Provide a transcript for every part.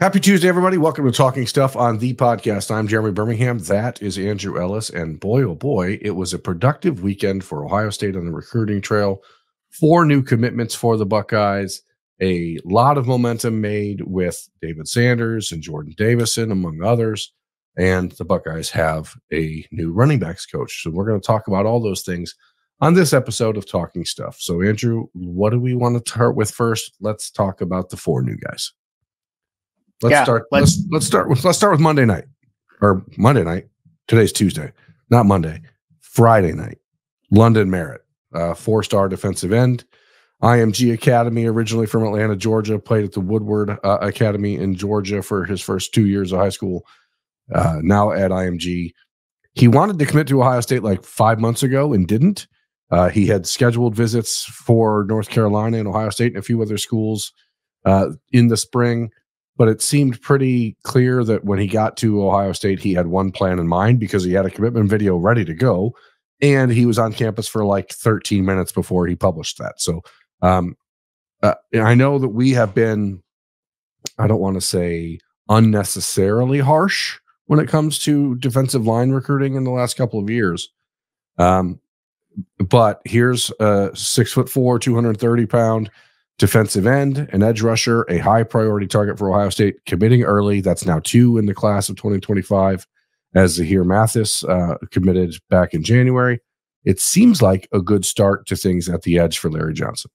Happy Tuesday, everybody. Welcome to Talking Stuff on the podcast. I'm Jeremy Birmingham. That is Andrew Ellis. And boy, oh boy, it was a productive weekend for Ohio State on the recruiting trail. 4 new commitments for the Buckeyes. A lot of momentum made with David Sanders and Jordan Davison, among others. And the Buckeyes have a new running backs coach. So we're going to talk about all those things on this episode of Talking Stuff. So, Andrew, what do we want to start with first? Let's talk about the 4 new guys. Let's start with Monday night. Today's Tuesday, not Monday. Friday night. London Merritt, 4-star defensive end. IMG Academy, originally from Atlanta, Georgia, played at the Woodward Academy in Georgia for his first 2 years of high school. Now at IMG. He wanted to commit to Ohio State like 5 months ago and didn't. He had scheduled visits for North Carolina and Ohio State and a few other schools in the spring. But it seemed pretty clear that when he got to Ohio State, he had one plan in mind because he had a commitment video ready to go. And he was on campus for like 13 minutes before he published that. So I know that we have been, I don't want to say unnecessarily harsh when it comes to defensive line recruiting in the last couple of years. But here's a 6'4", 230-pound defensive end, an edge rusher, a high priority target for Ohio State, committing early. That's now 2 in the class of 2025, as Zahir Mathis committed back in January. It seems like a good start to things at the edge for Larry Johnson.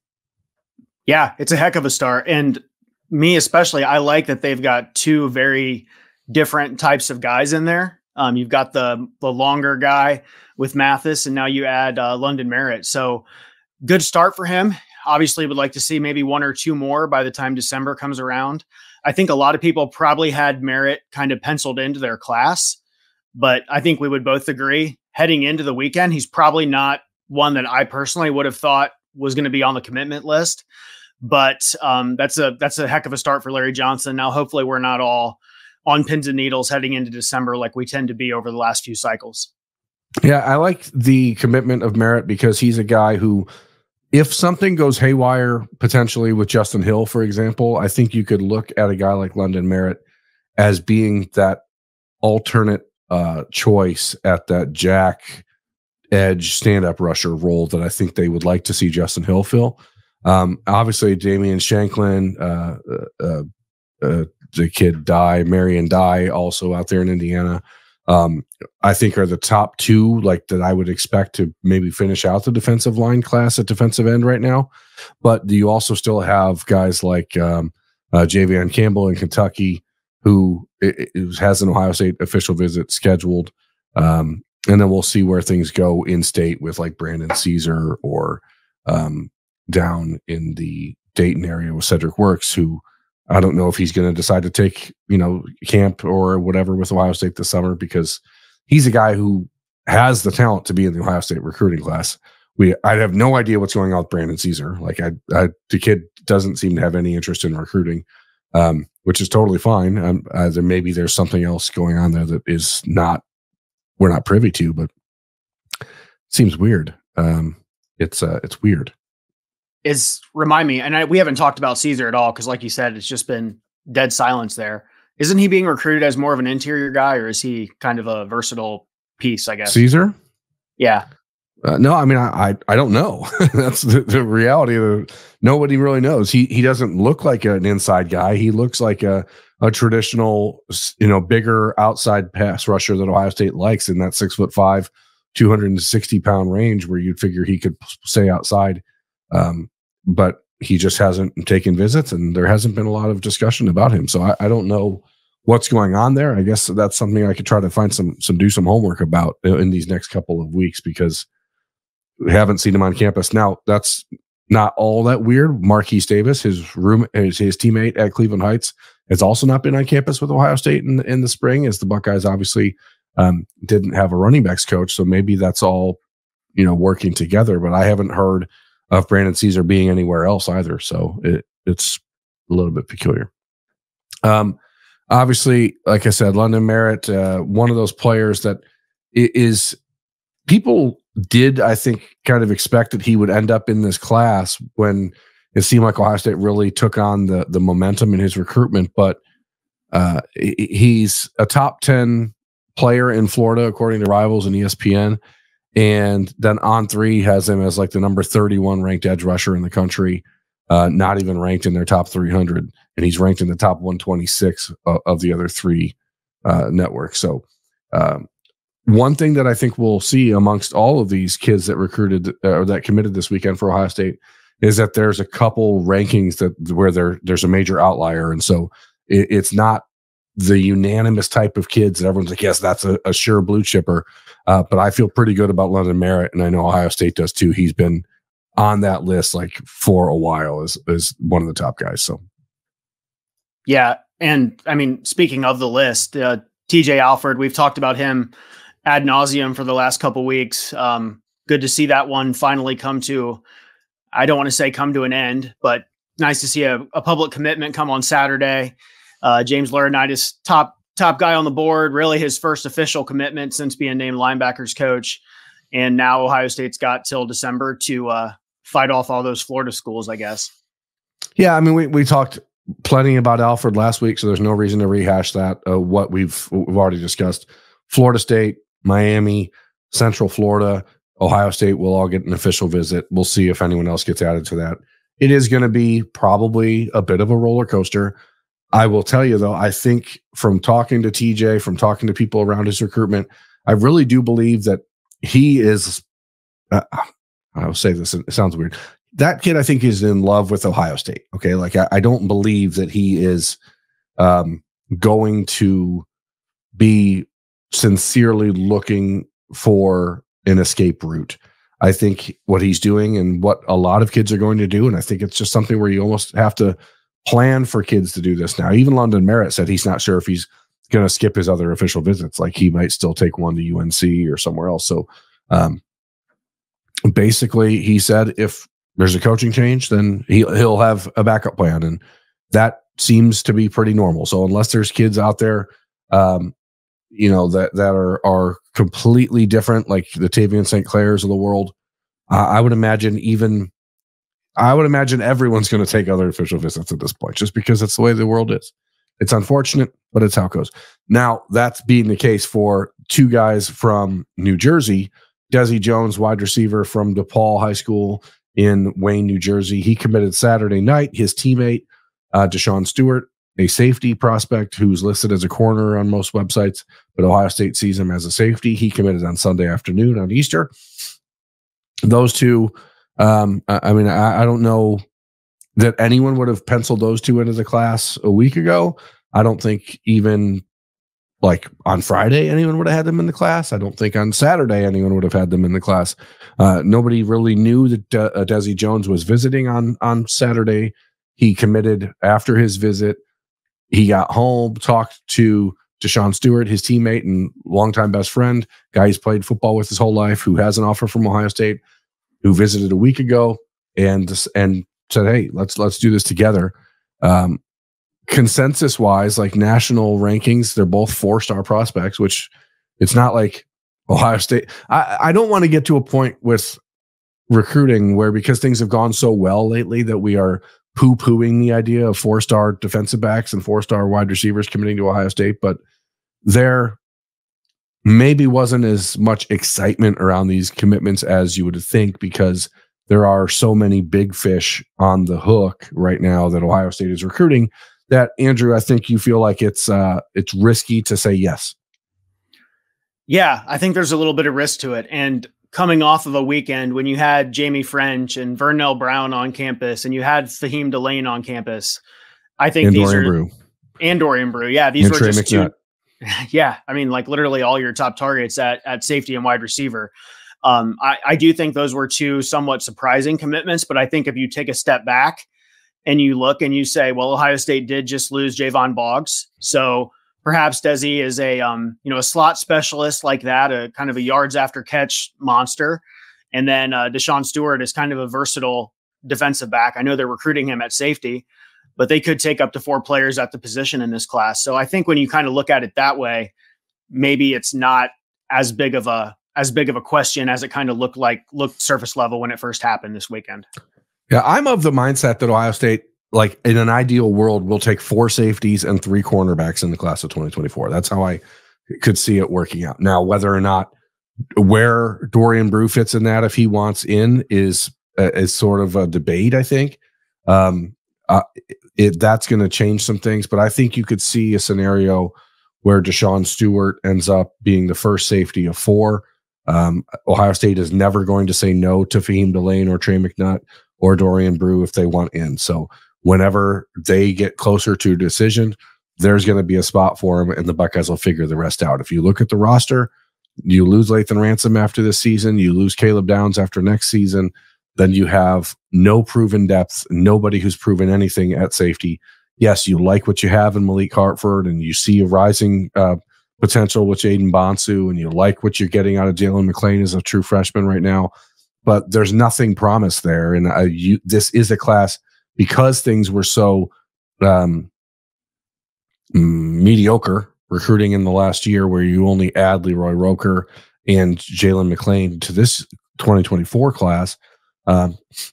Yeah, it's a heck of a start. And me especially, I like that they've got 2 very different types of guys in there. You've got the longer guy with Mathis, and now you add London Merritt. So good start for him. Obviously, would like to see maybe 1 or 2 more by the time December comes around. I think a lot of people probably had Merritt kind of penciled into their class, but I think we would both agree heading into the weekend, he's probably not one that I personally would have thought was going to be on the commitment list. But that's a heck of a start for Larry Johnson. Now, hopefully we're not all on pins and needles heading into December like we tend to be over the last few cycles. Yeah, I like the commitment of Merritt because he's a guy who, if something goes haywire, potentially with Justin Hill, for example, I think you could look at a guy like London Merritt as being that alternate choice at that jack edge stand-up rusher role that I think they would like to see Justin Hill fill. Obviously, Damian Shanklin, the kid Marion Dye, also out there in Indiana, I think are the top 2 like that I would expect to maybe finish out the defensive line class at defensive end right now. But you also still have guys like Javion Campbell in Kentucky, who has an Ohio State official visit scheduled. And then we'll see where things go in state with like Brandon Caesar or down in the Dayton area with Cedric Works, who I don't know if he's going to decide to take, camp or whatever with Ohio State this summer, because he's a guy who has the talent to be in the Ohio State recruiting class. I have no idea what's going on with Brandon Caesar. Like the kid doesn't seem to have any interest in recruiting, which is totally fine. Maybe there's something else going on there that we're not privy to, but it seems weird. It's weird. Remind me, and we haven't talked about Caesar at all because, like you said, it's just been dead silence there. Isn't he being recruited as more of an interior guy, or is he kind of a versatile piece, I guess? Caesar? Yeah. No, I mean, I don't know. That's the reality of it. Nobody really knows. He doesn't look like an inside guy. He looks like a traditional, bigger outside pass rusher that Ohio State likes in that 6'5", 260-pound range where you'd figure he could stay outside. But he just hasn't taken visits, and there hasn't been a lot of discussion about him. So I don't know what's going on there. I guess that's something I could try to find do some homework about in these next couple of weeks, because we haven't seen him on campus. Now, that's not all that weird. Marquise Davis, his teammate at Cleveland Heights, has also not been on campus with Ohio State in the spring, as the Buckeyes obviously didn't have a running backs coach. So maybe that's all, working together. But I haven't heard of Brandon Caesar being anywhere else either. So it's a little bit peculiar. Obviously, like I said, London Merritt, one of those players that is people did, I think, kind of expect that he would end up in this class when it seemed like Ohio State really took on the momentum in his recruitment. But He's a top 10 player in Florida, according to Rivals and ESPN. And then On3 has him as like the number 31 ranked edge rusher in the country, not even ranked in their top 300. And he's ranked in the top 126 of the other three networks. So one thing that I think we'll see amongst all of these kids that recruited or that committed this weekend for Ohio State is that there's a couple rankings where there's a major outlier. And so it's not the unanimous type of kids that everyone's like, yes, that's a sure blue chipper. But I feel pretty good about London Merritt, and I know Ohio State does too. He's been on that list like for a while as one of the top guys. So, yeah. And I mean, speaking of the list, TJ Alford, we've talked about him ad nauseum for the last couple weeks. Good to see that one finally come to, I don't want to say come to an end, but nice to see a public commitment come on Saturday. James Laurinaitis, top guy on the board, really his first official commitment since being named linebackers coach. And now Ohio State's got till December to fight off all those Florida schools, I guess. Yeah, I mean, we talked plenty about Alford last week, so there's no reason to rehash that. What we've already discussed. Florida State, Miami, Central Florida, Ohio State will all get an official visit. We'll see if anyone else gets added to that. It is going to be probably a bit of a roller coaster. I will tell you, though, I think from talking to TJ, from talking to people around his recruitment, I really do believe that he is, I will say this, it sounds weird. That kid, I think, is in love with Ohio State. Okay. Like, I don't believe that he is going to be sincerely looking for an escape route. I think what he's doing and what a lot of kids are going to do, and I think it's just something where you almost have to plan for kids to do this now. Even London Merritt said he's not sure if he's going to skip his other official visits. Like, he might still take one to UNC or somewhere else. So basically, he said if there's a coaching change, then he'll have a backup plan, and that seems to be pretty normal. So unless there's kids out there, that are completely different, like the Tavian St. Clairs of the world, I would imagine everyone's going to take other official visits at this point, just because it's the way the world is. It's unfortunate, but it's how it goes. Now, that's being the case for two guys from New Jersey. Desi Jones, wide receiver from DePaul High School in Wayne, New Jersey. He committed Saturday night. His teammate, Deshaun Stewart, a safety prospect who's listed as a corner on most websites, but Ohio State sees him as a safety. He committed on Sunday afternoon on Easter. Those two, I don't know that anyone would have penciled those two into the class a week ago. I don't think even like on Friday anyone would have had them in the class. I don't think on Saturday anyone would have had them in the class. Nobody really knew that Desi Jones was visiting on Saturday. He committed after his visit. He got home, talked to Deshaun Stewart, his teammate and longtime best friend, guy he's played football with his whole life, who has an offer from Ohio State, who visited a week ago and said, "Hey, let's do this together." Consensus wise, like national rankings, they're both 4-star prospects, which it's not like Ohio State. I don't want to get to a point with recruiting where, because things have gone so well lately, that we are poo-pooing the idea of 4-star defensive backs and 4-star wide receivers committing to Ohio State, but there maybe wasn't as much excitement around these commitments as you would think, because there are so many big fish on the hook right now that Ohio State is recruiting that, Andrew, I think you feel like it's risky to say yes. Yeah, I think there's a little bit of risk to it. And coming off of a weekend when you had Jamie French and Vernell Brown on campus and you had Fahim Delane on campus, I think and these Dorian are Brew. And Dorian Brew. Yeah, these and were Trey just McNutt. two. Yeah, I mean, like literally all your top targets at safety and wide receiver. I do think those were two somewhat surprising commitments, but I think if you take a step back and you look and you say, well, Ohio State did just lose Javon Boggs, so perhaps Desi is a slot specialist like that, a kind of a yards after catch monster, and then Deshaun Stewart is kind of a versatile defensive back. I know they're recruiting him at safety, but they could take up to 4 players at the position in this class. So I think when you kind of look at it that way, maybe it's not as big of a question as it kind of looked surface level when it first happened this weekend. Yeah, I'm of the mindset that Ohio State like in an ideal world, we'll take 4 safeties and 3 cornerbacks in the class of 2024. That's how I could see it working out. Now, whether or not where Dorian Brew fits in that, if he wants in, is sort of a debate, I think. That's going to change some things, but I think you could see a scenario where Deshaun Stewart ends up being the first safety of 4. Ohio State is never going to say no to Fahim Delane or Trey McNutt or Dorian Brew if they want in. So whenever they get closer to a decision, there's going to be a spot for him, and the Buckeyes will figure the rest out. If you look at the roster, you lose Lathan Ransom after this season, you lose Caleb Downs after next season, then you have no proven depth, nobody who's proven anything at safety. Yes, you like what you have in Malik Hartford, and you see a rising potential with Jaden Bonsu, and you like what you're getting out of Jalen McClain as a true freshman right now, but there's nothing promised there. And this is a class, because things were so mediocre recruiting in the last year, where you only add Leroy Roker and Jalen McClain to this 2024 class,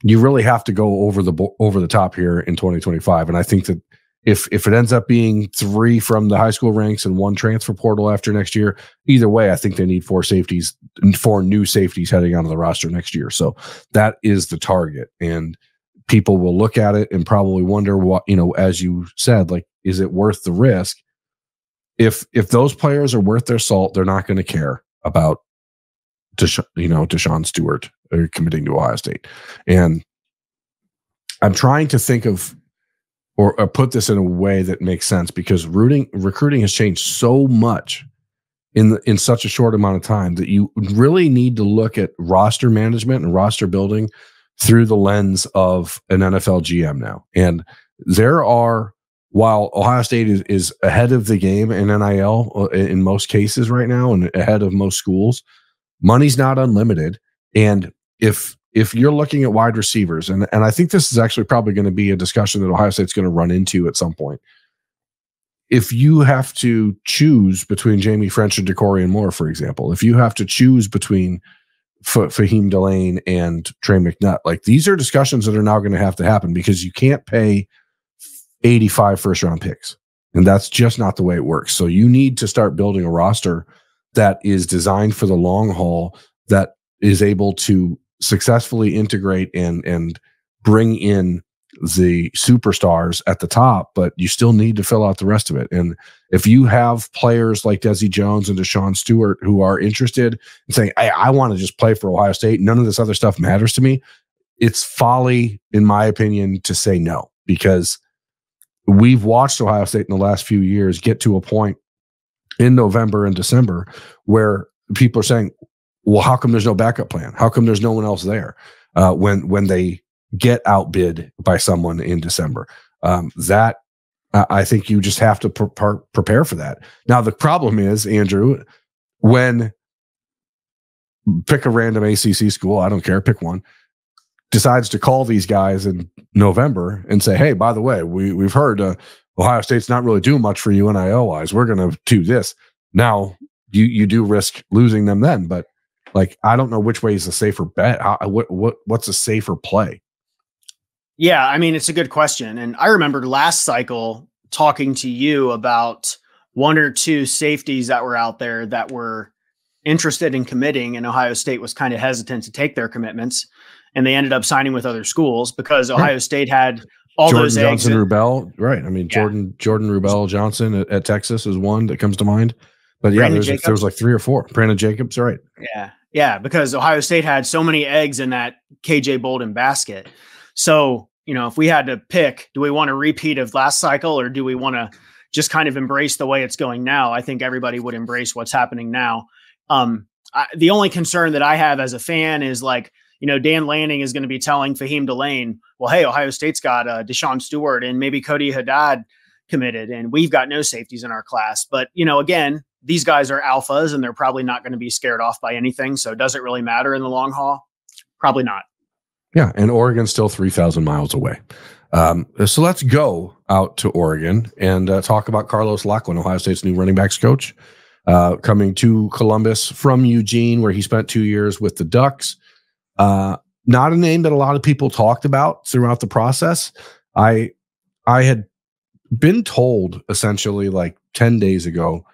you really have to go over the top here in 2025. And I think that if it ends up being 3 from the high school ranks and 1 transfer portal after next year, either way, I think they need 4 safeties and 4 new safeties heading onto the roster next year. So that is the target, and people will look at it and probably wonder what, as you said, like, is it worth the risk? If those players are worth their salt, they're not going to care about Deshaun Stewart committing to Ohio State. And I'm trying to think of or put this in a way that makes sense, because recruiting has changed so much in such a short amount of time that you really need to look at roster management and roster building through the lens of an NFL GM now. And while Ohio State is ahead of the game in NIL in most cases right now and ahead of most schools, money's not unlimited. And if you're looking at wide receivers, and I think this is actually probably going to be a discussion that Ohio State's going to run into at some point. If you have to choose between Jamie French and Decorian Moore, for example, if you have to choose between Fahim Delane and Trey McNutt, like, these are discussions that are now going to have to happen, because you can't pay 85 first-round picks, and that's just not the way it works. So you need to start building a roster that is designed for the long haul, that is able to successfully integrate and bring in the superstars at the top, but you still need to fill out the rest of it. And if you have players like Desi Jones and Deshaun Stewart who are interested in saying, I want to just play for Ohio State, none of this other stuff matters to me, it's folly, in my opinion, to say no, because we've watched Ohio State in the last few years get to a point in November and December where people are saying, well, how come there's no backup plan? How come there's no one else there when they get outbid by someone in December? I think you just have to prepare for that. Now, the problem is, Andrew, when pick a random ACC school, I don't care, pick one, decides to call these guys in November and say, hey, by the way, we've heard Ohio State's not really doing much for you NIL-wise. We're going to do this. Now, you do risk losing them then, but like, I don't know which way is a safer bet. What's a safer play? Yeah, I mean, it's a good question. And I remember last cycle talking to you about 1 or 2 safeties that were out there that were interested in committing, and Ohio State was kind of hesitant to take their commitments. And they ended up signing with other schools because Ohio State had all Jordan those eggs. Johnson Rubel, right? I mean, yeah. Jordan Rubel Johnson at Texas is one that comes to mind. But yeah, there was like 3 or 4. Brandon Jacobs, right? Yeah, because Ohio State had so many eggs in that KJ Bolden basket. So, if we had to pick, do we want a repeat of last cycle, or do we want to just kind of embrace the way it's going now? I think everybody would embrace what's happening now. The only concern that I have as a fan is, like, Dan Lanning is going to be telling Fahim Delane, well, hey, Ohio State's got Deshaun Stewart and maybe Cody Haddad committed, and we've got no safeties in our class. But, again, these guys are alphas, and they're probably not going to be scared off by anything. So does it really matter in the long haul? Probably not. Yeah, and Oregon's still 3,000 miles away. So let's go out to Oregon and talk about Carlos Lachlan, Ohio State's new running backs coach, coming to Columbus from Eugene, where he spent 2 years with the Ducks. Not a name that a lot of people talked about throughout the process. I I had been told essentially like 10 days ago,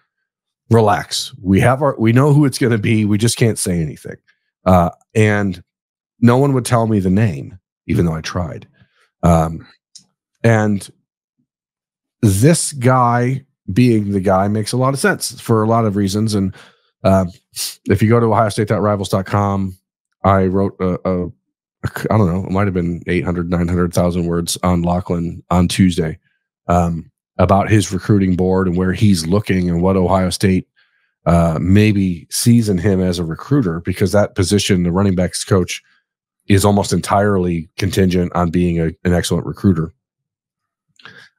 relax. We know who it's going to be. We just can't say anything. And no one would tell me the name, even though I tried. And this guy being the guy makes a lot of sense for a lot of reasons. And if you go to OhioState.Rivals.com, I wrote I don't know, it might have been 800, 900,000 words on Lachlan on Tuesday about his recruiting board and where he's looking and what Ohio State maybe sees in him as a recruiter, because that position, the running backs coach, is almost entirely contingent on being an excellent recruiter.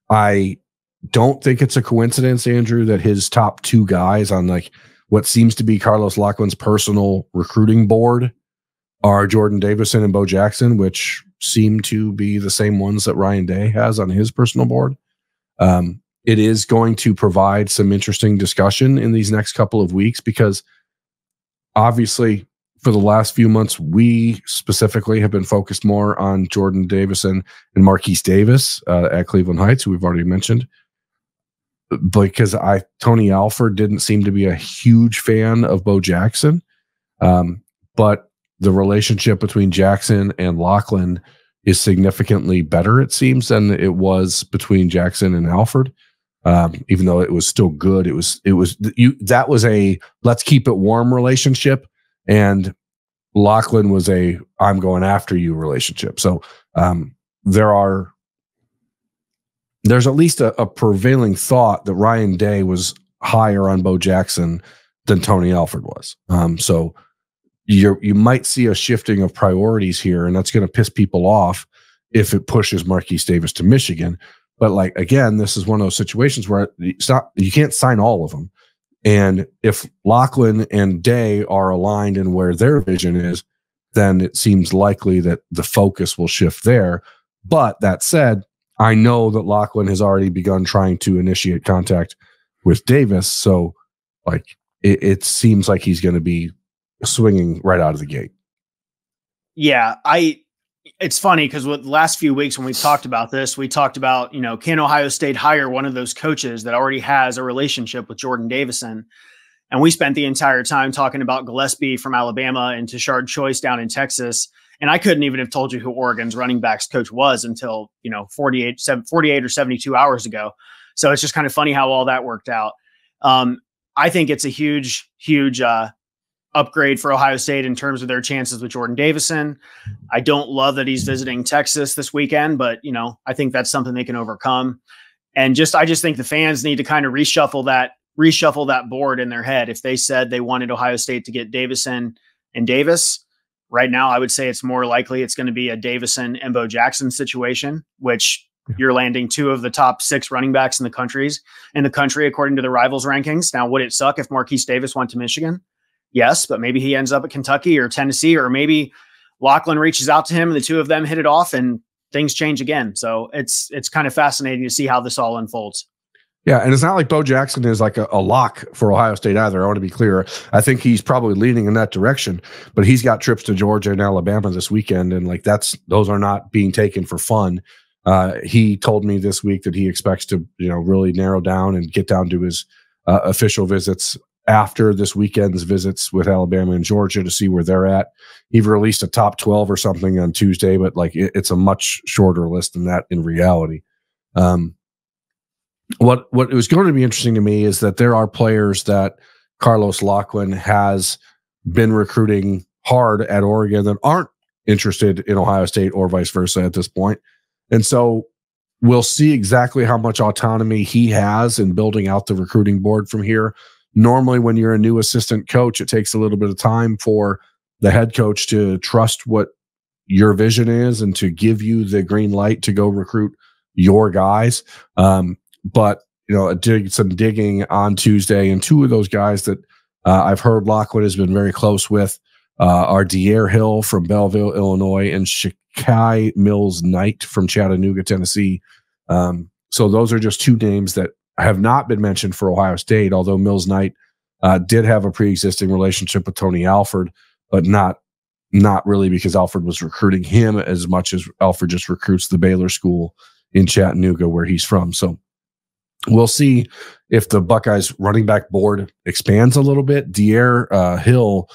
I don't think it's a coincidence, Andrew, that his top two guys on like what seems to be Carlos Lachlan's personal recruiting board are Jordan Davison and Bo Jackson, which seem to be the same ones that Ryan Day has on his personal board. It is going to provide some interesting discussion in these next couple of weeks, because obviously for the last few months, we specifically have been focused more on Jordan Davison and Marquise Davis at Cleveland Heights, who we've already mentioned, because Tony Alford didn't seem to be a huge fan of Bo Jackson. But the relationship between Jackson and Lachlan is significantly better, it seems, than it was between Jackson and Alford. Even though it was still good, that was a let's keep it warm relationship, and Lachlan was a I'm going after you relationship. So there's at least a prevailing thought that Ryan Day was higher on Bo Jackson than Tony Alford was. So you might see a shifting of priorities here, and that's going to piss people off if it pushes Marquise Davis to Michigan. But like, again, this is one of those situations where you can't sign all of them. And if Lachlan and Day are aligned in where their vision is, then it seems likely that the focus will shift there. But that said, I know that Lachlan has already begun trying to initiate contact with Davis. So like, it seems like he's going to be swinging right out of the gate. Yeah, it's funny because with the last few weeks when we've talked about this, we talked about, can Ohio State hire one of those coaches that already has a relationship with Jordan Davison? And we spent the entire time talking about Gillespie from Alabama and Tashard Choice down in Texas. And I couldn't even have told you who Oregon's running backs coach was until, 48 or 72 hours ago. So it's just kind of funny how all that worked out. I think it's a huge upgrade for Ohio State in terms of their chances with Jordan Davison. I don't love that he's visiting Texas this weekend, but I think that's something they can overcome. And I just think the fans need to kind of reshuffle that board in their head. If they said they wanted Ohio State to get Davison and Davis, right now I would say it's more likely it's going to be a Davison and Bo Jackson situation, which you're landing two of the top 6 running backs in the country, according to the Rivals rankings. Now, would it suck if Marquise Davis went to Michigan? Yes, but maybe he ends up at Kentucky or Tennessee, or maybe Lachlan reaches out to him and the two of them hit it off and things change again. So it's kind of fascinating to see how this all unfolds. Yeah, and it's not like Bo Jackson is like a lock for Ohio State either. I want to be clear. I think he's probably leaning in that direction, but he's got trips to Georgia and Alabama this weekend, and like those are not being taken for fun. He told me this week that he expects to really narrow down and get down to his official visits after this weekend's visits with Alabama and Georgia to see where they're at. He released a top 12 or something on Tuesday, but like it's a much shorter list than that in reality. What it was going to be interesting to me is that there are players that Carlos Lachlan has been recruiting hard at Oregon that aren't interested in Ohio State or vice versa at this point. And so we'll see exactly how much autonomy he has in building out the recruiting board from here. Normally, when you're a new assistant coach, it takes a little bit of time for the head coach to trust what your vision is and to give you the green light to go recruit your guys. But I did some digging on Tuesday, and two of those guys that I've heard Lachlan has been very close with are De'Air Hill from Belleville, Illinois, and Shakai Mills-Knight from Chattanooga, Tennessee. So those are just two names that have not been mentioned for Ohio State, although Mills-Knight did have a pre-existing relationship with Tony Alford, but not really because Alford was recruiting him as much as Alford just recruits the Baylor school in Chattanooga, where he's from. So we'll see if the Buckeyes running back board expands a little bit. De'Aaron Hill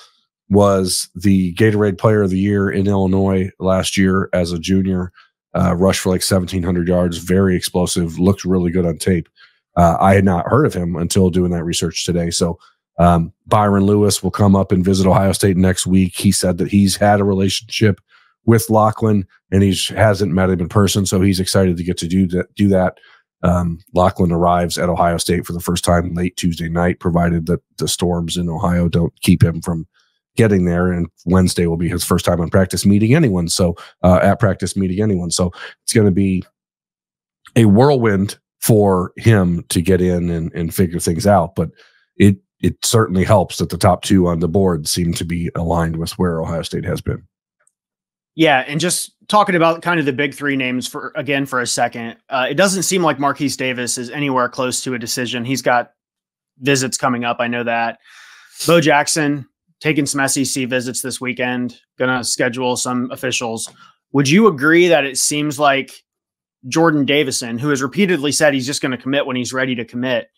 was the Gatorade Player of the Year in Illinois last year as a junior. Rushed for like 1,700 yards, very explosive, looked really good on tape. I had not heard of him until doing that research today. So Byron Lewis will come up and visit Ohio State next week. He said that he's had a relationship with Lachlan and he hasn't met him in person, so he's excited to get to do that. Lachlan arrives at Ohio State for the first time late Tuesday night, provided that the storms in Ohio don't keep him from getting there. And Wednesday will be his first time on practice meeting anyone. So at practice meeting anyone. So it's going to be a whirlwind for him to get in and figure things out. But it certainly helps that the top two on the board seem to be aligned with where Ohio State has been. Yeah, and just talking about kind of the big three names for a second, it doesn't seem like Marquise Davis is anywhere close to a decision. He's got visits coming up. I know that. Bo Jackson taking some SEC visits this weekend, going to schedule some officials. Would you agree that it seems like Jordan Davison, who has repeatedly said he's just going to commit when he's ready to commit,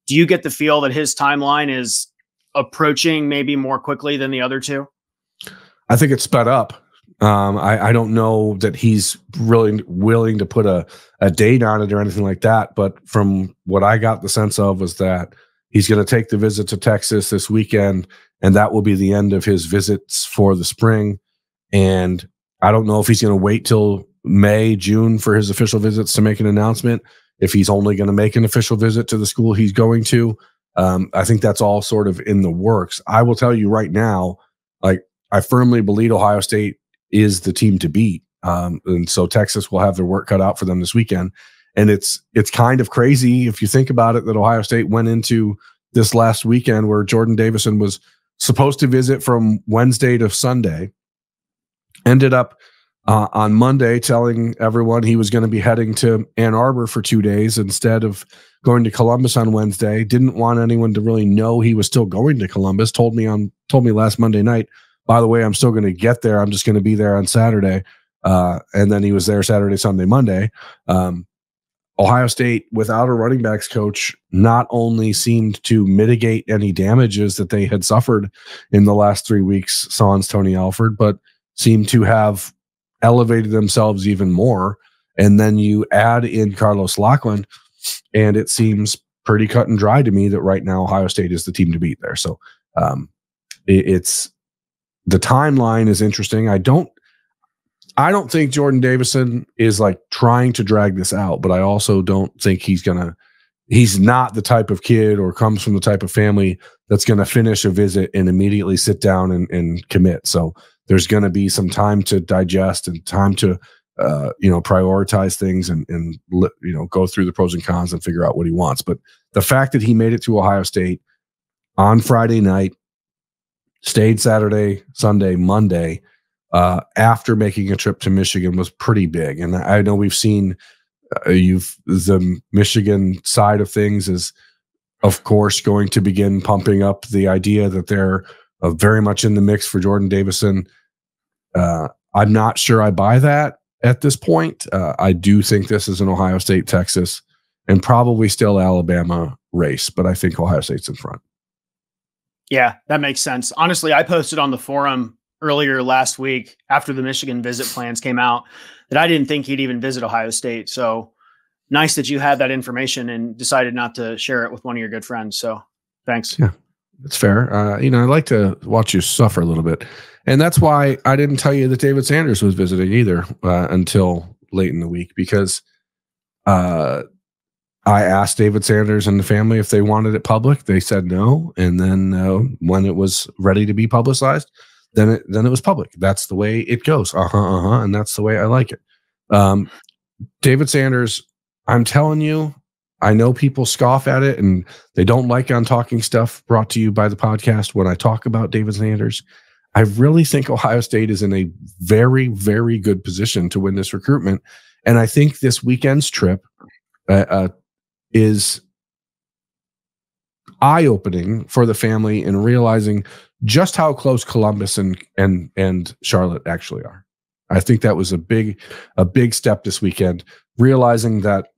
do you get the feel that his timeline is approaching maybe more quickly than the other two? I think it's sped up. I don't know that he's really willing to put a date on it or anything like that. But from what I got the sense of was that he's going to take the visit to Texas this weekend, and that will be the end of his visits for the spring. And I don't know if he's going to wait till May, June for his official visits to make an announcement. If he's only going to make an official visit to the school he's going to, I think that's all sort of in the works. I will tell you right now, like, I firmly believe Ohio State is the team to beat. And so Texas will have their work cut out for them this weekend. And it's kind of crazy if you think about it, that Ohio State went into this last weekend where Jordan Davison was supposed to visit from Wednesday to Sunday, ended up on Monday telling everyone he was going to be heading to Ann Arbor for 2 days instead of going to Columbus on Wednesday. Didn't want anyone to really know he was still going to Columbus. Told me last Monday night, by the way, I'm still going to get there. I'm just going to be there on Saturday. And then he was there Saturday, Sunday, Monday. Ohio State, without a running backs coach, not only seemed to mitigate any damages that they had suffered in the last 3 weeks, sans Tony Alford, but seemed to have elevated themselves even more. And then you add in Carlos Lachlan, and it seems pretty cut and dry to me that right now Ohio State is the team to beat there. So it's the timeline is interesting. I don't think Jordan Davison is like trying to drag this out, but I also don't think he's not the type of kid or comes from the type of family that's going to finish a visit and immediately sit down and commit. So there's going to be some time to digest and time to, prioritize things and go through the pros and cons and figure out what he wants. But the fact that he made it to Ohio State on Friday night, stayed Saturday, Sunday, Monday, after making a trip to Michigan was pretty big. And I know we've seen the Michigan side of things is, of course, going to begin pumping up the idea that they're very much in the mix for Jordan Davison. I'm not sure I buy that at this point. I do think this is an Ohio State, Texas, and probably still Alabama race, but I think Ohio State's in front. Yeah, that makes sense. Honestly, I posted on the forum earlier last week after the Michigan visit plans came out that I didn't think he'd even visit Ohio State. So nice that you had that information and decided not to share it with one of your good friends. So thanks. Yeah, that's fair. I like to watch you suffer a little bit. And that's why I didn't tell you that David Sanders was visiting either until late in the week, because I asked David Sanders and the family if they wanted it public. They said no. And then when it was ready to be publicized, then it was public. That's the way it goes. And that's the way I like it. David Sanders, I'm telling you, I know people scoff at it and they don't like On Talking Stuff, brought to you by the podcast, when I talk about David Sanders. I really think Ohio State is in a very, very good position to win this recruitment. And I think this weekend's trip is eye-opening for the family in realizing just how close Columbus and Charlotte actually are. I think that was a big step this weekend, realizing that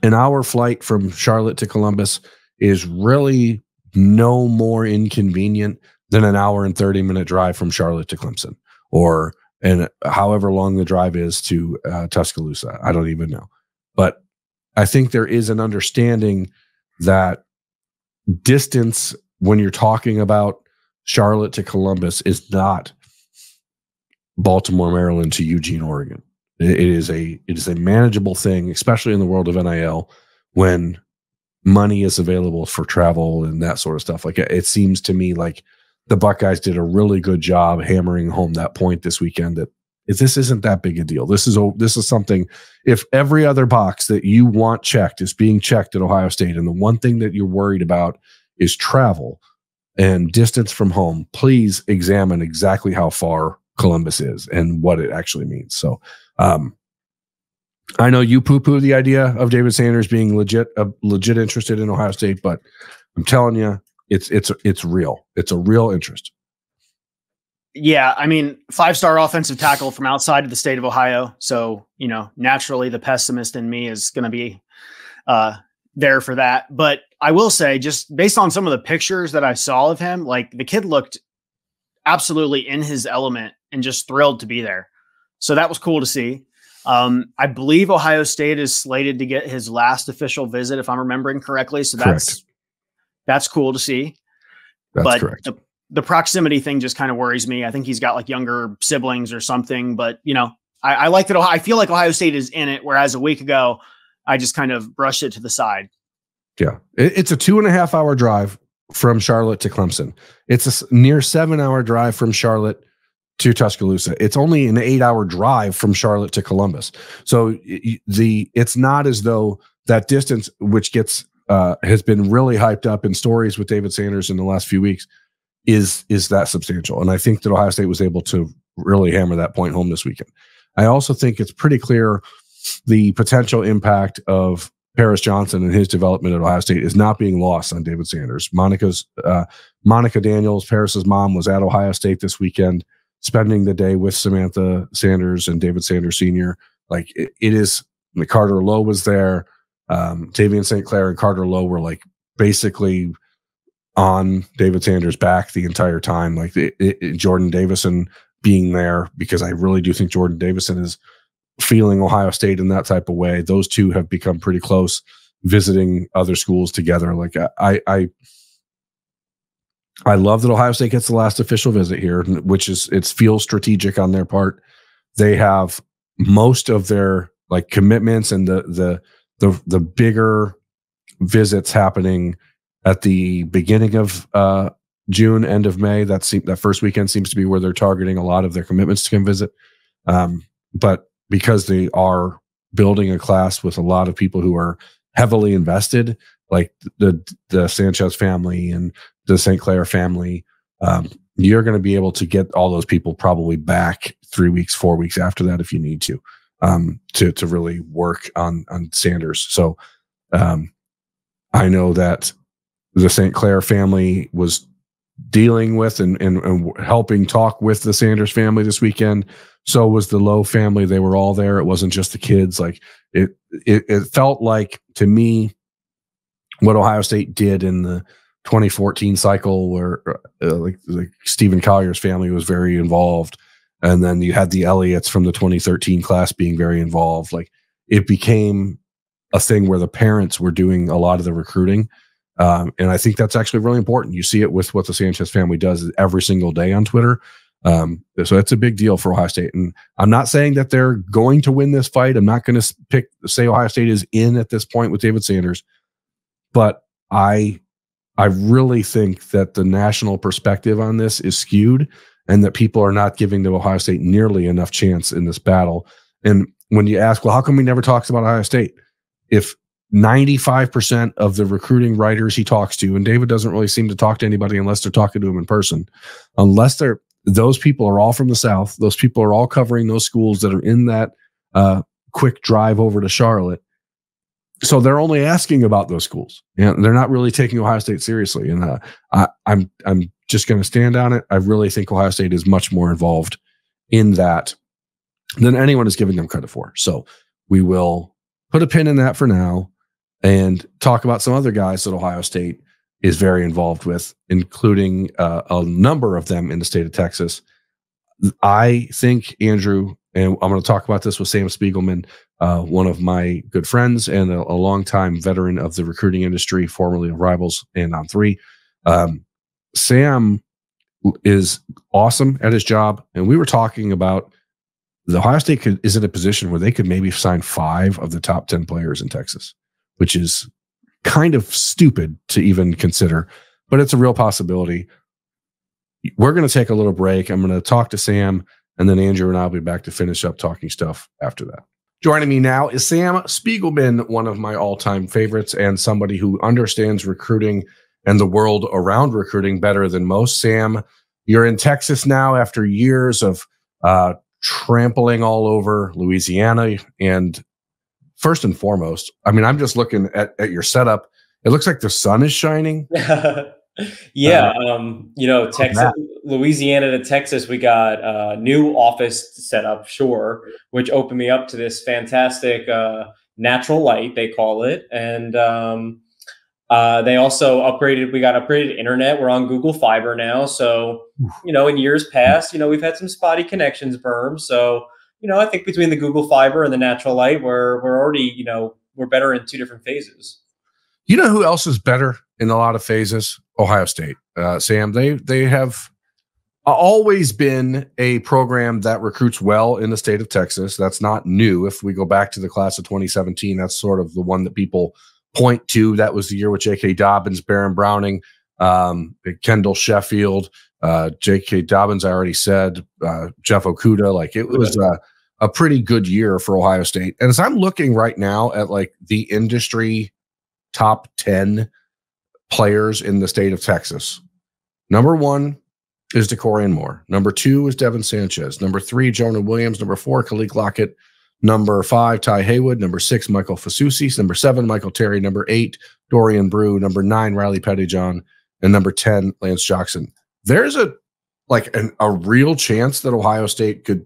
an hour flight from Charlotte to Columbus is really no more inconvenient than an hour and 30-minute drive from Charlotte to Clemson, and however long the drive is to Tuscaloosa. I don't even know. But I think there is an understanding that distance, when you're talking about Charlotte to Columbus, is not Baltimore, Maryland to Eugene, Oregon. It is a manageable thing, especially in the world of NIL, when money is available for travel and that sort of stuff. Like, it seems to me like the Buckeyes did a really good job hammering home that point this weekend, that this isn't that big a deal. This is something, if every other box that you want checked is being checked at Ohio State, and the one thing that you're worried about is travel and distance from home, please examine exactly how far Columbus is and what it actually means. So I know you poo-poo the idea of David Sanders being legit interested in Ohio State, but I'm telling you, it's real. It's a real interest. Yeah, I mean, 5-star offensive tackle from outside of the state of Ohio. So, naturally the pessimist in me is going to be there for that. But I will say, just based on some of the pictures that I saw of him, like, the kid looked absolutely in his element and just thrilled to be there. So that was cool to see. I believe Ohio State is slated to get his last official visit, if I'm remembering correctly. So that's cool to see. That's correct. The proximity thing just kind of worries me. I think he's got like younger siblings or something, but I like that. I feel like Ohio State is in it. Whereas a week ago, I just kind of brushed it to the side. Yeah. It's a 2.5-hour drive from Charlotte to Clemson. It's a near 7-hour drive from Charlotte to Tuscaloosa. It's only an 8-hour drive from Charlotte to Columbus. So it's not as though that distance, which has been really hyped up in stories with David Sanders in the last few weeks, is that substantial. And I think that Ohio State was able to really hammer that point home this weekend. I also think it's pretty clear the potential impact of Paris Johnson and his development at Ohio State is not being lost on David Sanders. Monica Daniels, Paris's mom, was at Ohio State this weekend, spending the day with Samantha Sanders and David Sanders Sr. Like, it is, Carter Lowe was there. Tavian St. Clair and Carter Lowe were like basically on David Sanders' back the entire time. Like, Jordan Davison being there, because I really do think Jordan Davison is feeling Ohio State in that type of way. Those two have become pretty close, visiting other schools together. Like, I love that Ohio State gets the last official visit here, which it feels strategic on their part. They have most of their like commitments and the bigger visits happening at the beginning of June, end of May. That first weekend seems to be where they're targeting a lot of their commitments to come visit. But because they are building a class with a lot of people who are heavily invested, like the Sanchez family and the St. Clair family, you're going to be able to get all those people probably back 3 weeks, 4 weeks after that if you need to really work on Sanders. So I know that the St. Clair family was dealing with and helping talk with the Sanders family this weekend. So was the Lowe family. They were all there. It wasn't just the kids. Like, it felt like, to me, what Ohio State did in the 2014 cycle, where like Stephen Collier's family was very involved. And then you had the Elliots from the 2013 class being very involved. Like, it became a thing where the parents were doing a lot of the recruiting. And I think that's actually really important. You see it with what the Sanchez family does every single day on Twitter. So it's a big deal for Ohio State. And I'm not saying that they're going to win this fight. I'm not going to say Ohio State is in at this point with David Sanders. But I really think that the national perspective on this is skewed, and that people are not giving the Ohio State nearly enough chance in this battle. And when you ask, well, how come he never talks about Ohio State? If 95% of the recruiting writers he talks to, and David doesn't really seem to talk to anybody unless they're talking to him in person, those people are all from the South. Those people are all covering those schools that are in that quick drive over to Charlotte. So they're only asking about those schools. They're not really taking Ohio State seriously. And I'm just going to stand on it. I really think Ohio State is much more involved in that than anyone is giving them credit for. So we will put a pin in that for now and talk about some other guys that Ohio State is very involved with, including a number of them in the state of Texas. I think, Andrew, and I'm going to talk about this with Sam Spiegelman, one of my good friends and a longtime veteran of the recruiting industry, formerly of Rivals and On3. Sam is awesome at his job, and we were talking about the Ohio State is in a position where they could maybe sign 5 of the top 10 players in Texas, which is kind of stupid to even consider, but it's a real possibility. We're going to take a little break. I'm going to talk to Sam, and then Andrew and I will be back to finish up talking stuff after that. Joining me now is Sam Spiegelman, one of my all-time favorites and somebody who understands recruiting and the world around recruiting better than most. Sam, you're in Texas now after years of trampling all over Louisiana. And first and foremost, I mean, I'm just looking at your setup. It looks like the sun is shining. Yeah. Texas, Louisiana to Texas, we got a new office set up, which opened me up to this fantastic natural light, they call it. And they also we got upgraded internet. We're on Google Fiber now. So, in years past, we've had some spotty connections, Birm. So, I think between the Google Fiber and the natural light, we're already, we're better in 2 different phases. You know who else is better in a lot of phases? Ohio State. Sam, they have always been a program that recruits well in the state of Texas. That's not new. If we go back to the class of 2017, that's sort of the one that people point to. That was the year with J.K. Dobbins, Barron Browning, Kendall Sheffield, J.K. Dobbins, I already said, Jeff Okuda. Like, it was a pretty good year for Ohio State. And as I'm looking right now at like the industry top 10 players in the state of Texas, number 1 is DeCorian Moore. Number 2 is Devin Sanchez. Number 3, Jonah Williams. Number 4, Kalik Lockett. Number 5, Ty Haywood. Number 6, Michael Fasusi. Number 7, Michael Terry. Number 8, Dorian Brew. Number 9, Riley Pettyjohn. And number 10, Lance Jackson. There's a real chance that Ohio State could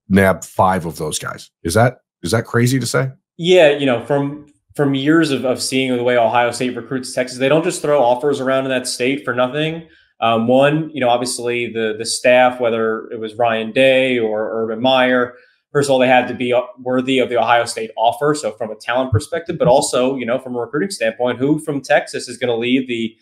nab 5 of those guys. Is that crazy to say? Yeah, from years of seeing the way Ohio State recruits Texas, they don't just throw offers around in that state for nothing. One, obviously the staff, whether it was Ryan Day or Urban Meyer, first of all, they had to be worthy of the Ohio State offer. So from a talent perspective, but also, from a recruiting standpoint, who from Texas is going to lead the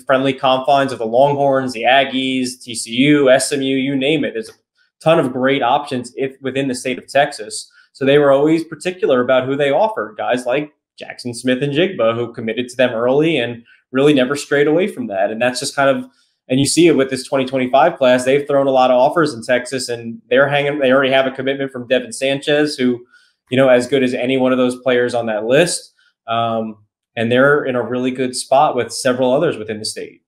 friendly confines of the Longhorns, the Aggies, TCU, SMU, you name it. There's a ton of great options within the state of Texas. So they were always particular about who they offered. Guys like Jackson Smith and Jigba, who committed to them early and really never strayed away from that. And that's just kind of, and you see it with this 2025 class, they've thrown a lot of offers in Texas, and they already have a commitment from Devin Sanchez, who, as good as any one of those players on that list. And they're in a really good spot with several others within the state.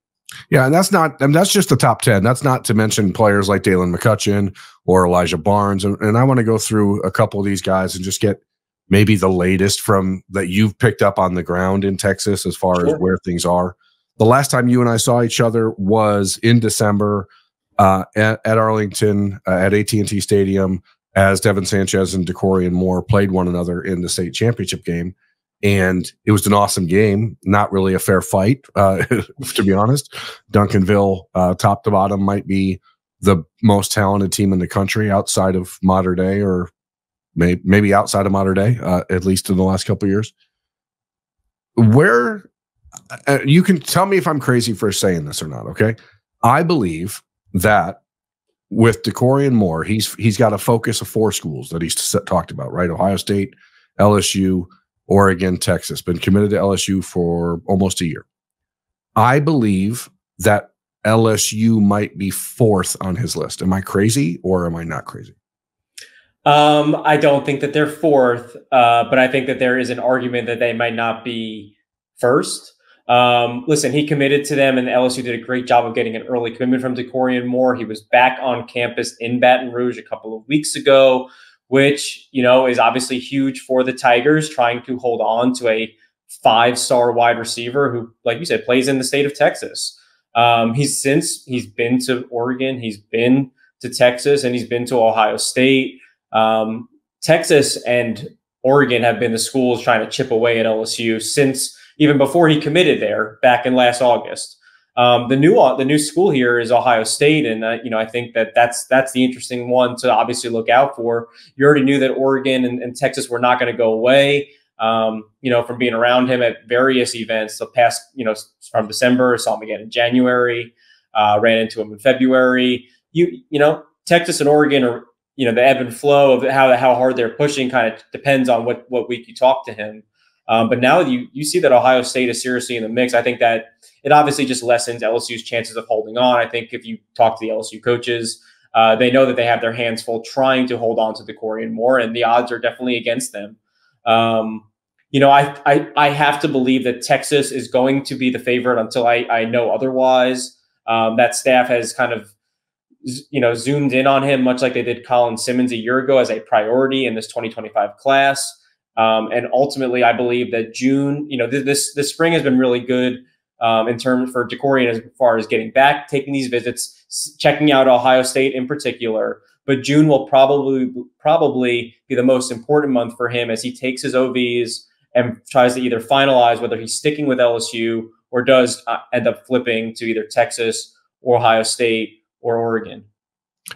Yeah, and that's just the top 10. That's not to mention players like Dalen McCutcheon or Elijah Barnes. And I want to go through a couple of these guys and just get maybe the latest from that you've picked up on the ground in Texas as far as where things are. The last time you and I saw each other was in December at Arlington at AT&T Stadium, as Devin Sanchez and DeCorian Moore played one another in the state championship game. And it was an awesome game, not really a fair fight, to be honest. Duncanville, top to bottom, might be the most talented team in the country outside of Mater Dei, or maybe outside of Mater Dei, at least in the last couple of years. Where you can tell me if I'm crazy for saying this or not, okay? I believe that with DeCorian Moore, he's got a focus of 4 schools that he's talked about, right? Ohio State, LSU, Oregon, Texas. Been committed to LSU for almost a year. I believe that LSU might be 4th on his list. Am I crazy or am I not crazy? I don't think that they're 4th, but I think that there is an argument that they might not be 1st. Listen, he committed to them, and LSU did a great job of getting an early commitment from DeCorian Moore. He was back on campus in Baton Rouge a couple of weeks ago, which, is obviously huge for the Tigers, trying to hold on to a 5-star wide receiver who, like you said, plays in the state of Texas. He's been to Oregon, he's been to Texas, and he's been to Ohio State. Texas and Oregon have been the schools trying to chip away at LSU since even before he committed there back in last August. The new school here is Ohio State, and I think that's the interesting one to obviously look out for. You already knew that Oregon and Texas were not going to go away. From being around him at various events the past, from December, saw him again in January, ran into him in February. Texas and Oregon are, the ebb and flow of how hard they're pushing kind of depends on what week you talk to him. But now you see that Ohio State is seriously in the mix. I think that it obviously just lessens LSU's chances of holding on. I think if you talk to the LSU coaches, they know that they have their hands full trying to hold on to DeCorian Moore, and the odds are definitely against them. I have to believe that Texas is going to be the favorite until I know otherwise. That staff has kind of, zoomed in on him, much like they did Colin Simmons a year ago, as a priority in this 2025 class. And ultimately, I believe that June, this spring has been really good in terms for DeCorian as far as getting back, taking these visits, checking out Ohio State in particular. But June will probably be the most important month for him as he takes his OVs and tries to either finalize whether he's sticking with LSU or does end up flipping to either Texas or Ohio State or Oregon.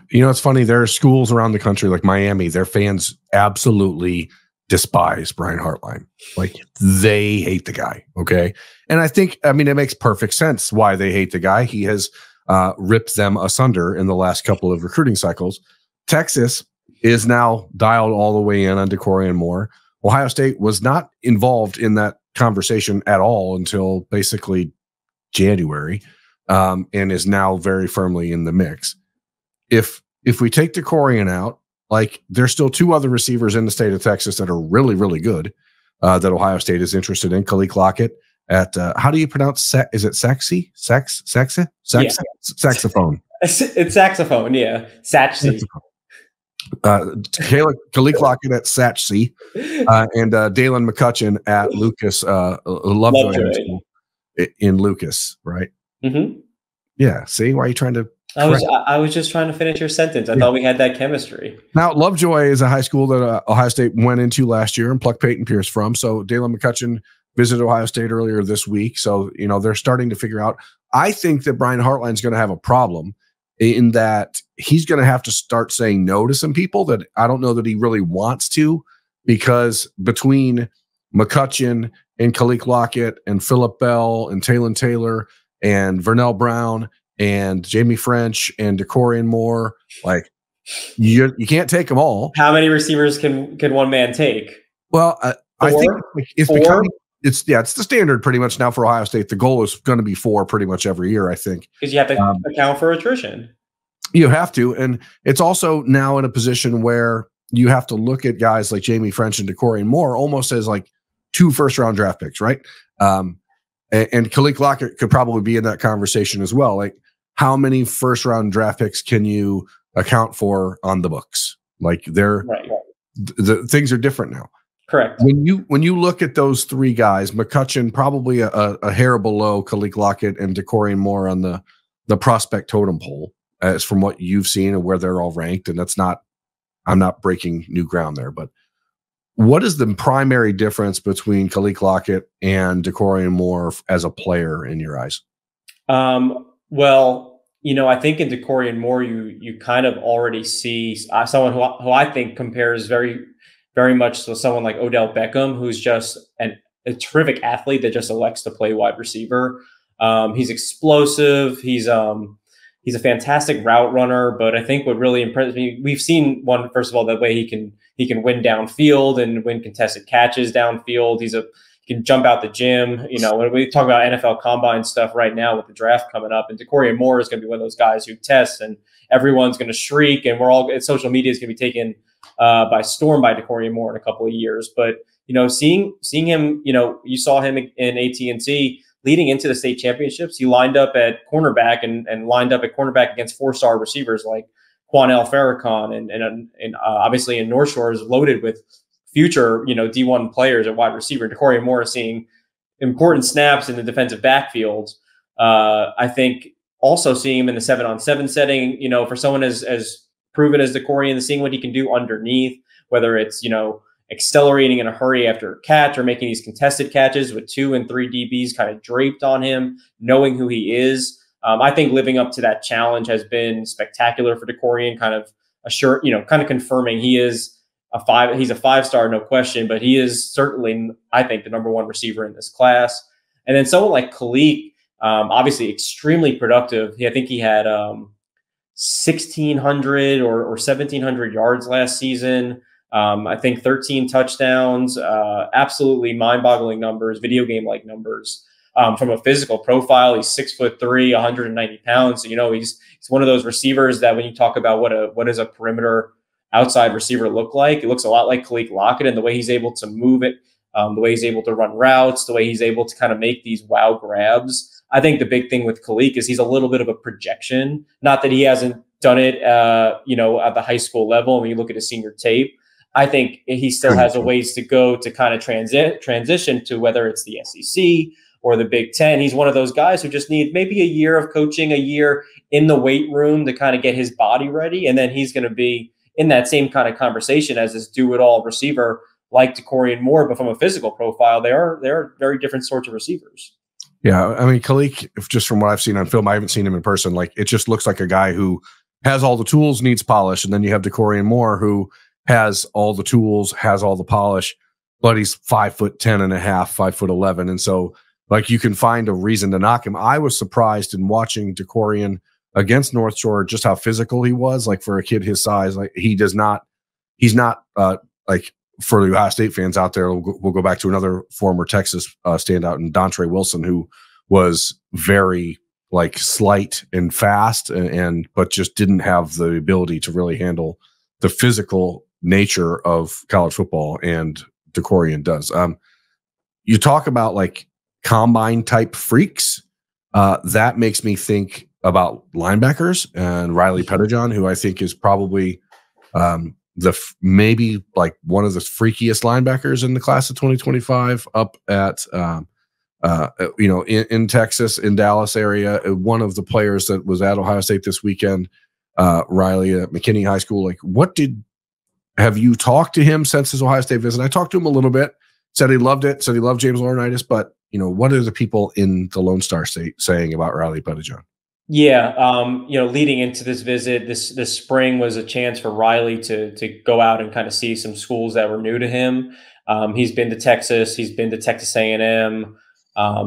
It's funny. There are schools around the country like Miami. Their fans absolutely despise Brian Hartline. Like, they hate the guy. Okay. And it makes perfect sense why they hate the guy. He has ripped them asunder in the last couple of recruiting cycles. Texas is now dialed all the way in on DeCorian Moore. Ohio State was not involved in that conversation at all until basically January, and is now very firmly in the mix. If we take DeCorian out, there's still two other receivers in the state of Texas that are really, really good that Ohio State is interested in. Khalil Lockett at how do you pronounce is it sexy? Saxophone? It's saxophone, yeah. Saxy. Khalil Lockett at Satchsey, and Dalen McCutcheon at Lucas Lovejoy in Lucas, right? Mm-hmm. Yeah. See, why are you trying to? I was just trying to finish your sentence. I thought we had that chemistry. Now, Lovejoy is a high school that Ohio State went into last year and plucked Peyton Pierce from. So Dalen McCutcheon visited Ohio State earlier this week. So, they're starting to figure out. I think that Brian Hartline's going to have a problem in that he's going to have to start saying no to some people that I don't know that he really wants to, because between McCutcheon and Khalil Lockett and Phillip Bell and Taylon Taylor and Vernell Brown and Jamie French and DeCorian Moore, you can't take them all. How many receivers can one man take? Well, I think it's becoming it's the standard pretty much now for Ohio State. The goal is going to be 4 pretty much every year, I think, because you have to account for attrition. You have to, and it's also now in a position where you have to look at guys like Jamie French and DeCorian Moore almost as 2 first-round draft picks, right? And Khalil Lockett could probably be in that conversation as well. How many first-round draft picks can you account for on the books? The things are different now. Correct. When you look at those 3 guys, McCutcheon probably a hair below Khalil Lockett and DeCorian Moore on the prospect totem pole, as from what you've seen and where they're all ranked. And I'm not breaking new ground there, but what is the primary difference between Khalil Lockett and DeCorian Moore as a player in your eyes? Well, I think in DeCorian Moore, you kind of already see someone who I think compares very, very much to someone like Odell Beckham, who's just a terrific athlete that just elects to play wide receiver. He's explosive. He's a fantastic route runner, but I think what really impressed me, we've seen one, first of all, the way he can win downfield and win contested catches downfield. He can jump out the gym. When we talk about NFL combine stuff right now with the draft coming up, and DeCorian Moore is going to be one of those guys who tests and everyone's going to shriek, and social media is going to be taken by storm by DeCorian Moore in a couple of years. But, seeing him, you saw him in AT&T leading into the state championships. He lined up at cornerback and lined up at cornerback against 4-star receivers like Quanell Farrakhan and obviously in North Shore is loaded with future, D1 players at wide receiver. DeCorian Moore is seeing important snaps in the defensive backfield. I think also seeing him in the 7-on-7 setting, for someone as proven as DeCorian and seeing what he can do underneath, whether it's, accelerating in a hurry after a catch or making these contested catches with 2 and 3 DBs kind of draped on him, knowing who he is. I think living up to that challenge has been spectacular for DeCorian, kind of kind of confirming he is he's a 5-star, no question, but he is certainly, I think, the #1 receiver in this class. And then someone like Kalik, obviously extremely productive. I think he had 1,600 or 1,700 yards last season. I think 13 touchdowns, absolutely mind-boggling numbers, video game-like numbers. From a physical profile, he's 6'3", 190 pounds. So, he's one of those receivers that when you talk about what does a perimeter outside receiver look like, it looks a lot like Kalik Lockett, and the way he's able to move it, the way he's able to run routes, the way he's able to kind of make these wow grabs. I think the big thing with Kalik is he's a little bit of a projection. Not that he hasn't done it, at the high school level. When you look at his senior tape, I think he still has a ways to go to kind of transition to whether it's the SEC or the Big Ten. He's one of those guys who just need maybe a year of coaching, a year in the weight room to kind of get his body ready. And then he's going to be in that same kind of conversation as this do-it-all receiver like DeCorian Moore. But from a physical profile, they are very different sorts of receivers. Yeah, I mean, Kalik, just from what I've seen on film, I haven't seen him in person. Like, it just looks like a guy who has all the tools, needs polish. And then you have DeCorian Moore, who has all the tools, has all the polish, but he's 5'10.5", 5'11". And so, like, you can find a reason to knock him. I was surprised in watching DeCorian against North Shore just how physical he was. Like, for a kid his size, like, he's not like, for the Ohio State fans out there, we'll go back to another former Texas standout, and Dontre Wilson, who was very like slight and fast, but just didn't have the ability to really handle the physical nature of college football, and DeCorian does. You talk about like combine type freaks. That makes me think about linebackers and Riley Pettijohn, who I think is probably maybe like one of the freakiest linebackers in the class of 2025 up at in Texas, in Dallas area. One of the players that was at Ohio State this weekend, Riley at McKinney High School. Like, have you talked to him since his Ohio State visit? I talked to him a little bit, said he loved it, said he loved James Laurinaitis, but what are the people in the Lone Star State saying about Riley Pettijohn? Yeah, leading into this visit, this spring was a chance for Riley to go out and kind of see some schools that were new to him. He's been to Texas, he's been to Texas A&M.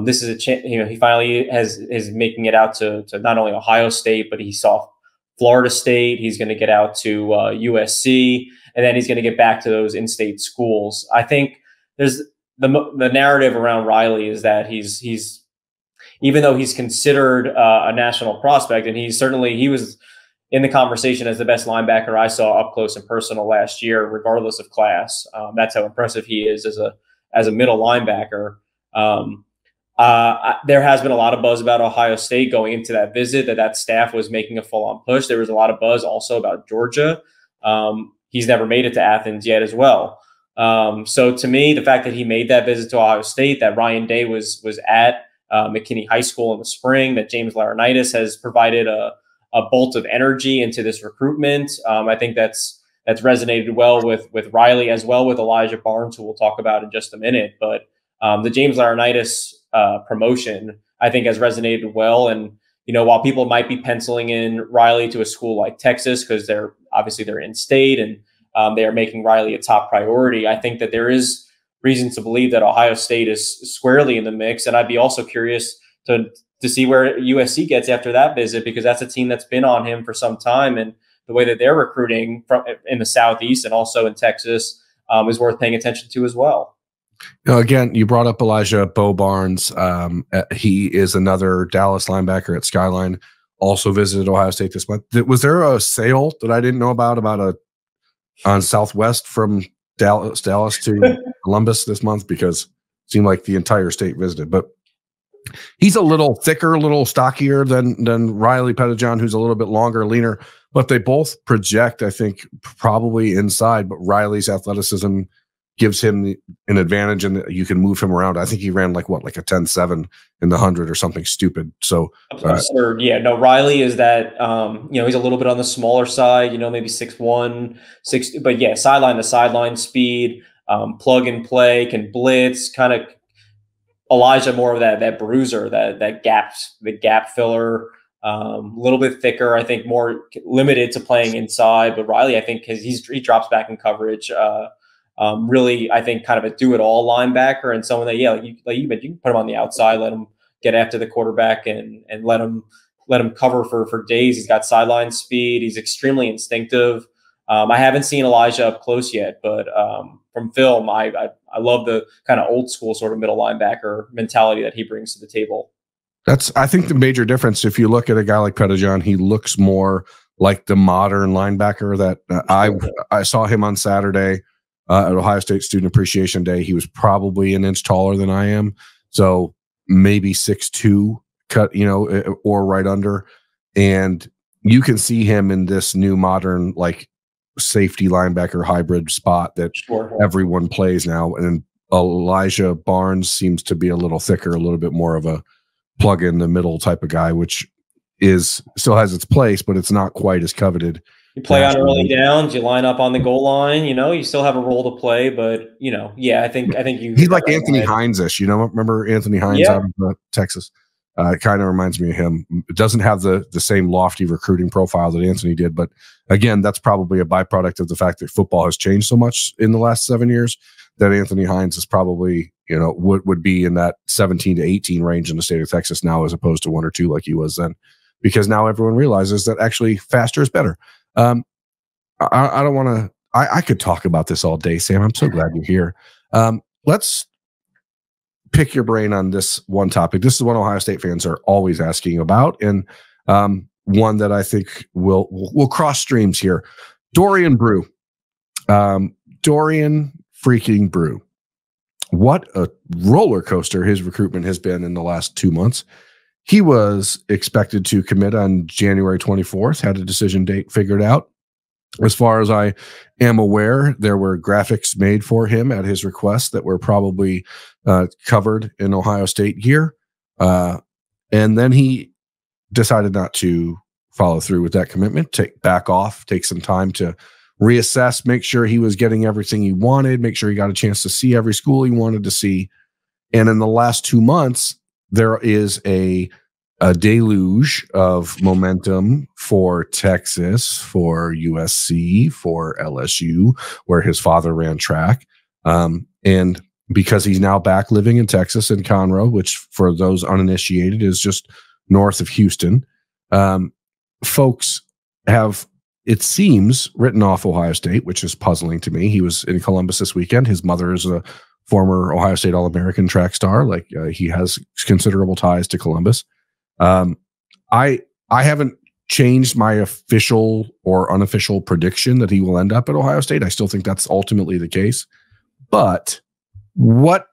This is a chance, he finally is making it out to not only Ohio State, but he saw Florida State. He's going to get out to USC, and then he's going to get back to those in-state schools. I think there's the narrative around Riley is that he's even though he's considered a national prospect, and he was in the conversation as the best linebacker I saw up close and personal last year, regardless of class. That's how impressive he is as a middle linebacker. There has been a lot of buzz about Ohio State going into that visit, that staff was making a full-on push. There was a lot of buzz also about Georgia. He's never made it to Athens yet as well. So to me, the fact that he made that visit to Ohio State, that Ryan Day was at McKinney High School in the spring, that James Laurinaitis has provided a bolt of energy into this recruitment. I think that's resonated well with Riley, as well with Elijah Barnes, who we'll talk about in just a minute. But the James Laurinaitis promotion, I think, has resonated well. And, while people might be penciling in Riley to a school like Texas, because they're in state and they are making Riley a top priority, I think that there is reason to believe that Ohio State is squarely in the mix. And I'd be also curious to see where USC gets after that visit, because that's a team that's been on him for some time. And the way that they're recruiting in the Southeast and also in Texas is worth paying attention to as well. Again, you brought up Elijah Bo Barnes. He is another Dallas linebacker at Skyline, also visited Ohio State this month. Was there a sale that I didn't know about on Southwest from Dallas to Columbus this month? Because it seemed like the entire state visited. But he's a little thicker, a little stockier than Riley Pettijohn, who's a little bit longer, leaner. But they both project, I think, probably inside. But Riley's athleticism gives him an advantage, and you can move him around. I think he ran like a 10.7 in the 100 or something stupid. So absurd. Yeah, no, Riley is that, he's a little bit on the smaller side, maybe 6'1", 6, but yeah, sideline to sideline speed, plug and play, can blitz, kind of Elijah more of that bruiser, the gap filler, a little bit thicker, I think more limited to playing inside, but Riley, I think he drops back in coverage, really, I think kind of a do-it-all linebacker, and someone that, like you can put him on the outside, let him get after the quarterback, and let him cover for days. He's got sideline speed. He's extremely instinctive. I haven't seen Elijah up close yet, but from film, I love the kind of old school sort of middle linebacker mentality that he brings to the table. That's, I think, the major difference. If you look at a guy like Pettijohn, he looks more like the modern linebacker that I saw him on Saturday. At Ohio State Student Appreciation Day. He was probably an inch taller than I am. So maybe 6'2", cut, or right under. And you can see him in this new modern, like, safety linebacker hybrid spot that everyone plays now. And Elijah Barnes seems to be a little thicker, a little bit more of a plug in the middle type of guy, which still has its place, but it's not quite as coveted. You play on early downs, you line up on the goal line, you still have a role to play, but I think he's like Anthony Hines-ish, remember Anthony Hines out of Texas? It kind of reminds me of him. It doesn't have the same lofty recruiting profile that Anthony did, but again, that's probably a byproduct of the fact that football has changed so much in the last 7 years that Anthony Hines is probably, would be in that 17 to 18 range in the state of Texas now, as opposed to 1 or 2 like he was then, because now everyone realizes that actually faster is better. I don't want to. I could talk about this all day, Sam. I'm so glad you're here. Let's pick your brain on this one topic. This is one Ohio State fans are always asking about, and one that I think will cross streams here. Dorian Brew, Dorian freaking Brew. What a roller coaster his recruitment has been in the last 2 months. He was expected to commit on January 24th, had a decision date figured out. As far as I am aware, there were graphics made for him at his request that were probably covered in Ohio State gear. And then he decided not to follow through with that commitment, take some time to reassess, make sure he was getting everything he wanted, make sure he got a chance to see every school he wanted to see. And in the last 2 months, there is a deluge of momentum for Texas, for USC, for LSU, where his father ran track. And because he's now back living in Texas in Conroe, which for those uninitiated is just north of Houston, folks have, it seems, written off Ohio State, which is puzzling to me. He was in Columbus this weekend. His mother is a former Ohio State All-American track star. He has considerable ties to Columbus. I haven't changed my official or unofficial prediction that he will end up at Ohio State. I still think that's ultimately the case. But what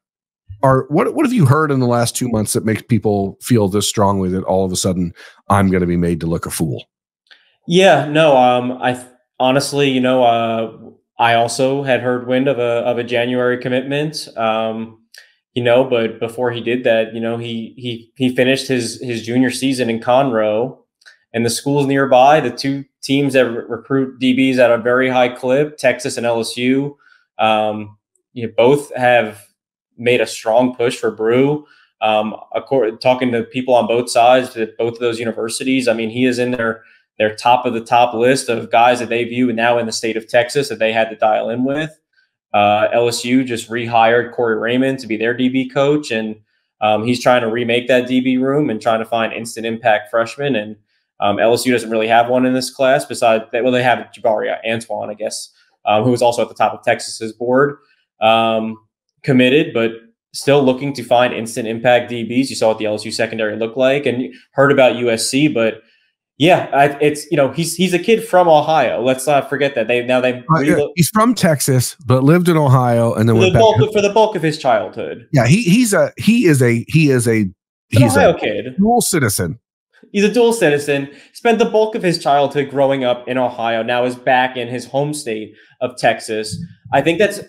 have you heard in the last 2 months that makes people feel this strongly that all of a sudden I'm going to be made to look a fool? Yeah, no, I honestly, I also had heard wind of a January commitment. But before he did that, he finished his junior season in Conroe, and the schools nearby, the two teams that recruit DBs at a very high clip, Texas and LSU, both have made a strong push for Brew. Talking to people on both sides at both of those universities, I mean, he is in their top of the top list of guys that they view now in the state of Texas that they had to dial in with. LSU just rehired Corey Raymond to be their DB coach, and he's trying to remake that DB room and trying to find instant impact freshmen. And LSU doesn't really have one in this class besides that. Well, they have Jabari Antoine, I guess, who was also at the top of Texas's board, committed, but still looking to find instant impact DBs. You saw what the LSU secondary looked like, and you heard about USC, but yeah, it's he's a kid from Ohio. Let's not forget that he's from Texas, but lived in Ohio, and then for the bulk of his childhood. Yeah, he is a Ohio kid, dual citizen. He's a dual citizen. Spent the bulk of his childhood growing up in Ohio. Now is back in his home state of Texas. I think that's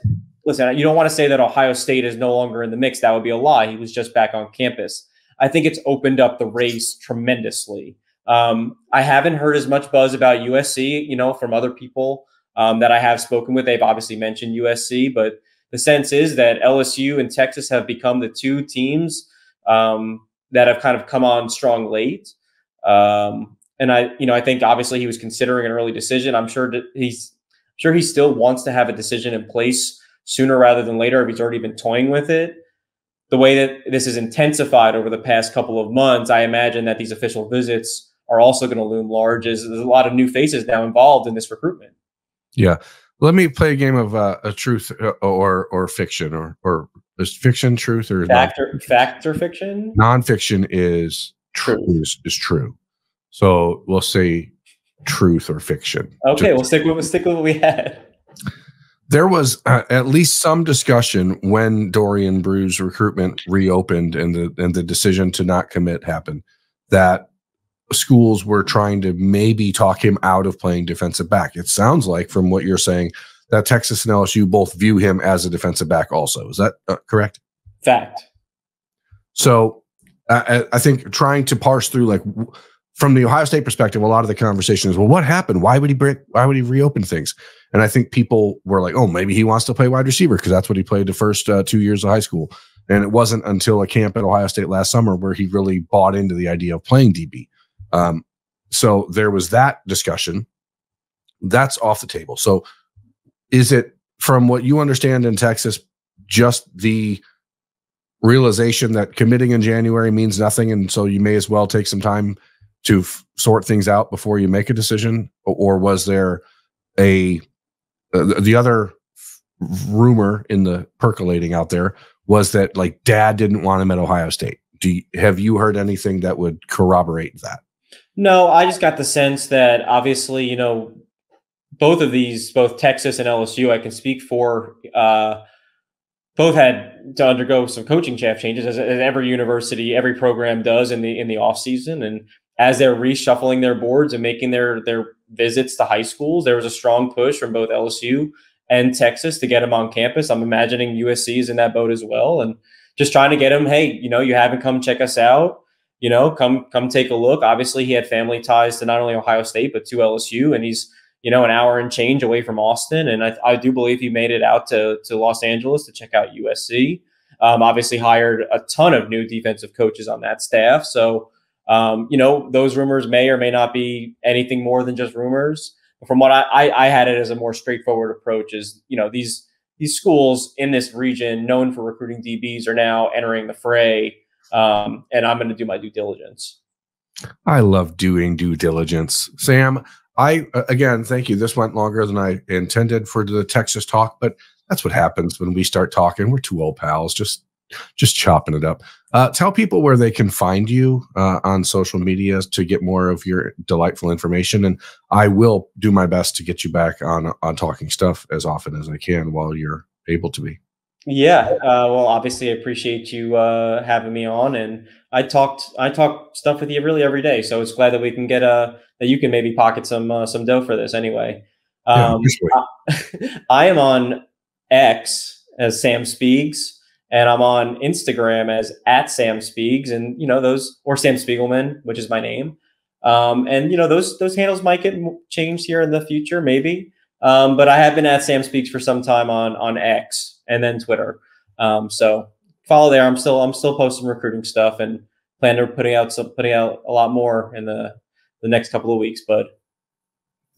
listen, you don't want to say that Ohio State is no longer in the mix. That would be a lie. He was just back on campus. I think it's opened up the race tremendously. I haven't heard as much buzz about USC, from other people that I have spoken with. They've obviously mentioned USC, but the sense is that LSU and Texas have become the two teams that have kind of come on strong late. And I think obviously he was considering an early decision. I'm sure that he still wants to have a decision in place sooner rather than later if he's already been toying with it. The way that this is intensified over the past couple of months, I imagine that these official visits are also going to loom large as there's a lot of new faces now involved in this recruitment. Yeah. Let me play a game of a truth or fiction or is fiction truth or fact or fiction? Nonfiction is true. Is true. So we'll say truth or fiction. Okay, we'll stick with what we had. There was at least some discussion when Dorian Brew's recruitment reopened and the decision to not commit happened that schools were trying to maybe talk him out of playing defensive back. It sounds like from what you're saying that Texas and LSU both view him as a defensive back also. Is that correct? Fact. So I think trying to parse through, like, from the Ohio State perspective, a lot of the conversation is, well, what happened? Why would he reopen things? And I think people were like, oh, maybe he wants to play wide receiver because that's what he played the first 2 years of high school. And it wasn't until a camp at Ohio State last summer where he really bought into the idea of playing DB. So there was that discussion. That's off the table. So is it, from what you understand in Texas, just the realization that committing in January means nothing, and so you may as well take some time to sort things out before you make a decision? Or was there the other rumor in the percolating out there was that, like, dad didn't want him at Ohio State? Have you heard anything that would corroborate that? No, I just got the sense that obviously, both Texas and LSU, I can speak for, both had to undergo some coaching staff changes, as every university, every program does in the off season. And as they're reshuffling their boards and making their visits to high schools, there was a strong push from both LSU and Texas to get him on campus. I'm imagining USC is in that boat as well, and just trying to get him. Hey, you haven't come check us out. Come take a look. Obviously, he had family ties to not only Ohio State but to LSU, and he's an hour and change away from Austin. And I do believe he made it out to Los Angeles to check out USC. Obviously, hired a ton of new defensive coaches on that staff. So, those rumors may or may not be anything more than just rumors. From what I had it as a more straightforward approach is, these schools in this region known for recruiting DBs are now entering the fray. And I'm going to do my due diligence. I love doing due diligence. Sam, again, thank you. This went longer than I intended for the Texas talk, but that's what happens when we start talking. We're two old pals, just chopping it up. Tell people where they can find you on social media to get more of your delightful information. And I will do my best to get you back on Talking Stuff as often as I can while you're able to be. Yeah. Well, obviously I appreciate you having me on, and I talk stuff with you really every day. So it's glad that we can get that you can maybe pocket some dough for this anyway. I am on X as Sam Spiegs, and I'm on Instagram as @SamSpiegs, and those, or Sam Spiegelman, which is my name. And those handles might get changed here in the future, maybe. But I have been at Sam Speaks for some time on X and then Twitter. So follow there. I'm still posting recruiting stuff and plan to putting out a lot more in the next couple of weeks. But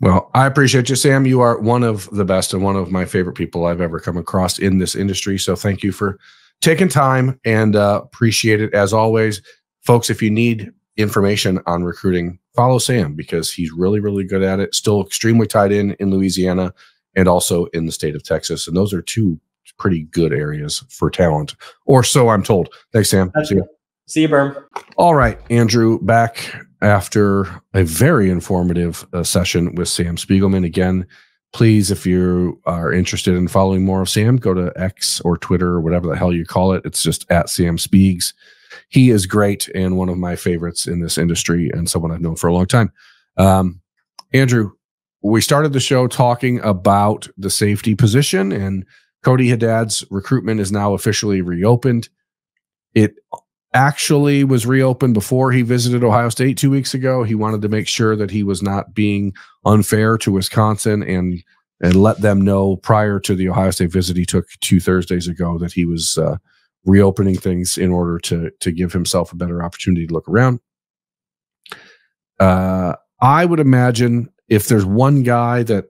well, I appreciate you, Sam. You are one of the best and one of my favorite people I've ever come across in this industry. So thank you for taking time, and appreciate it as always. Folks, if you need information on recruiting, follow Sam, because he's really, really good at it. Still extremely tied in Louisiana and also in the state of Texas. And those are two pretty good areas for talent, or so I'm told. Thanks, Sam. See you, Birm. All right, Andrew, back after a very informative session with Sam Spiegelman. Again, please, if you are interested in following more of Sam, go to X or Twitter or whatever the hell you call it. It's just @SamSpiegs. He is great and one of my favorites in this industry, and someone I've known for a long time. Andrew, we started the show talking about the safety position, and Cody Haddad's recruitment is now officially reopened. It actually was reopened before he visited Ohio State 2 weeks ago. He wanted to make sure that he was not being unfair to Wisconsin and let them know prior to the Ohio State visit he took 2 Thursdays ago that he was reopening things in order to give himself a better opportunity to look around. I would imagine if there's one guy that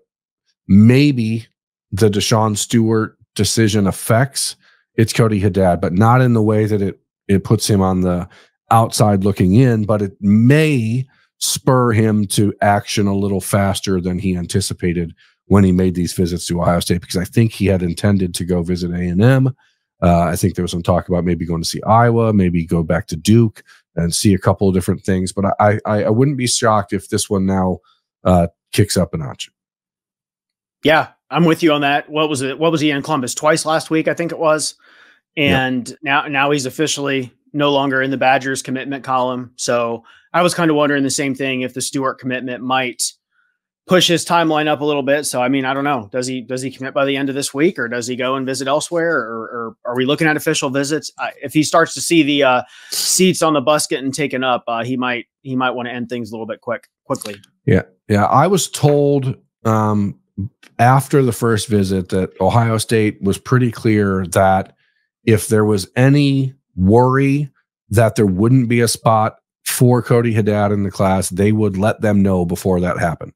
maybe the Deshaun Stewart decision affects, it's Cody Haddad, but not in the way that it puts him on the outside looking in, but it may spur him to action a little faster than he anticipated when he made these visits to Ohio State, because I think he had intended to go visit A&M. I think there was some talk about maybe going to see Iowa, maybe go back to Duke and see a couple of different things. But I wouldn't be shocked if this one now kicks up a notch. Yeah, I'm with you on that. What was it? What was he in Columbus twice last week? I think it was. And now he's officially no longer in the Badgers commitment column. So I was kind of wondering the same thing, if the Stewart commitment might push his timeline up a little bit. So, I mean, I don't know. Does he commit by the end of this week, or does he go and visit elsewhere, or are we looking at official visits? If he starts to see the seats on the bus getting taken up, he might want to end things a little bit quickly. Yeah. I was told after the first visit that Ohio State was pretty clear that if there was any worry that there wouldn't be a spot for Cody Haddad in the class, they would let them know before that happened.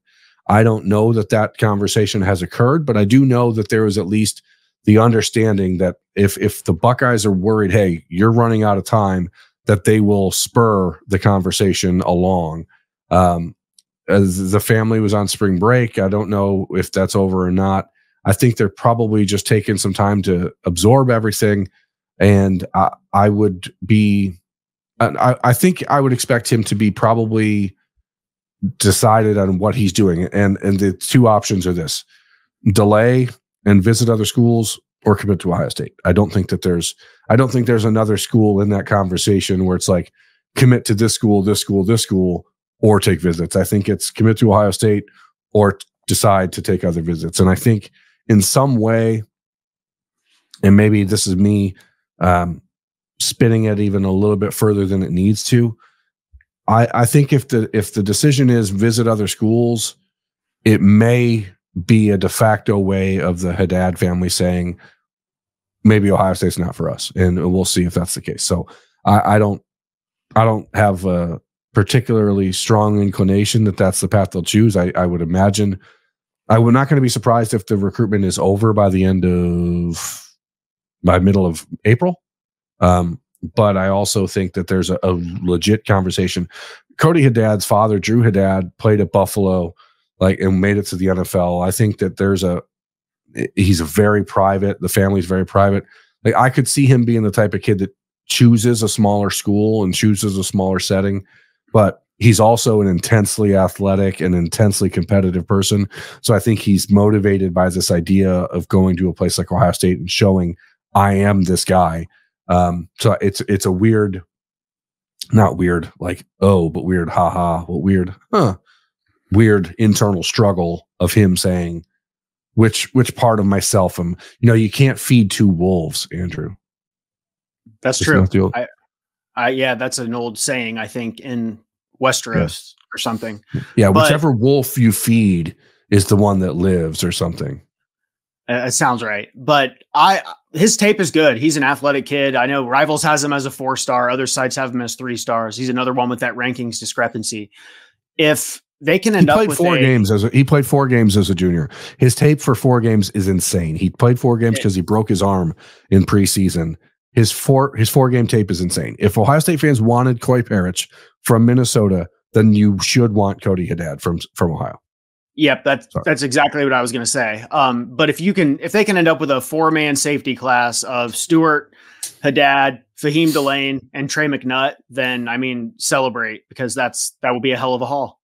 I don't know that conversation has occurred, but I do know that there was at least the understanding that if the Buckeyes are worried, hey, you're running out of time, that they will spur the conversation along. As the family was on spring break, I don't know if that's over or not. I think they're probably just taking some time to absorb everything. And I think I would expect him to be probably decided on what he's doing. And the two options are this: delay and visit other schools, or commit to Ohio State. I don't think there's another school in that conversation where it's like commit to this school, or take visits. I think it's commit to Ohio State or decide to take other visits. And I think in some way, and maybe this is me spinning it even a little bit further than it needs to, I think if the decision is visit other schools, it may be a de facto way of the Haddad family saying maybe Ohio State's not for us, and we'll see if that's the case. So I don't have a particularly strong inclination that that's the path they'll choose. I would imagine I'm not going to be surprised if the recruitment is over by middle of April. But I also think that there's a legit conversation. Cody Haddad's father, Drew Haddad, played at Buffalo, and made it to the NFL. I think that he's very private. The family's very private. I could see him being the type of kid that chooses a smaller school and chooses a smaller setting, but he's also an intensely athletic and intensely competitive person. So I think he's motivated by this idea of going to a place like Ohio State and showing I am this guy. So it's a weird, not weird, like, oh, but weird, haha, well, weird, weird internal struggle of him saying which part of myself you can't feed two wolves, Andrew. That's true. Yeah, that's an old saying, I think, in Westeros or something. Yeah, whichever wolf you feed is the one that lives or something. It sounds right. But his tape is good. He's an athletic kid. I know Rivals has him as a 4-star. Other sites have him as 3 stars. He's another one with that rankings discrepancy. If they can end up with he played 4 games as a junior. His tape for 4 games is insane. He played 4 games because he broke his arm in preseason. His 4-game tape is insane. If Ohio State fans wanted Coy Parrish from Minnesota, then you should want Cody Haddad from Ohio. Yep, that's exactly what I was going to say. But if they can end up with a 4-man safety class of Stewart, Haddad, Fahim Delane, and Trey McNutt, then I mean, celebrate, because that will be a hell of a haul.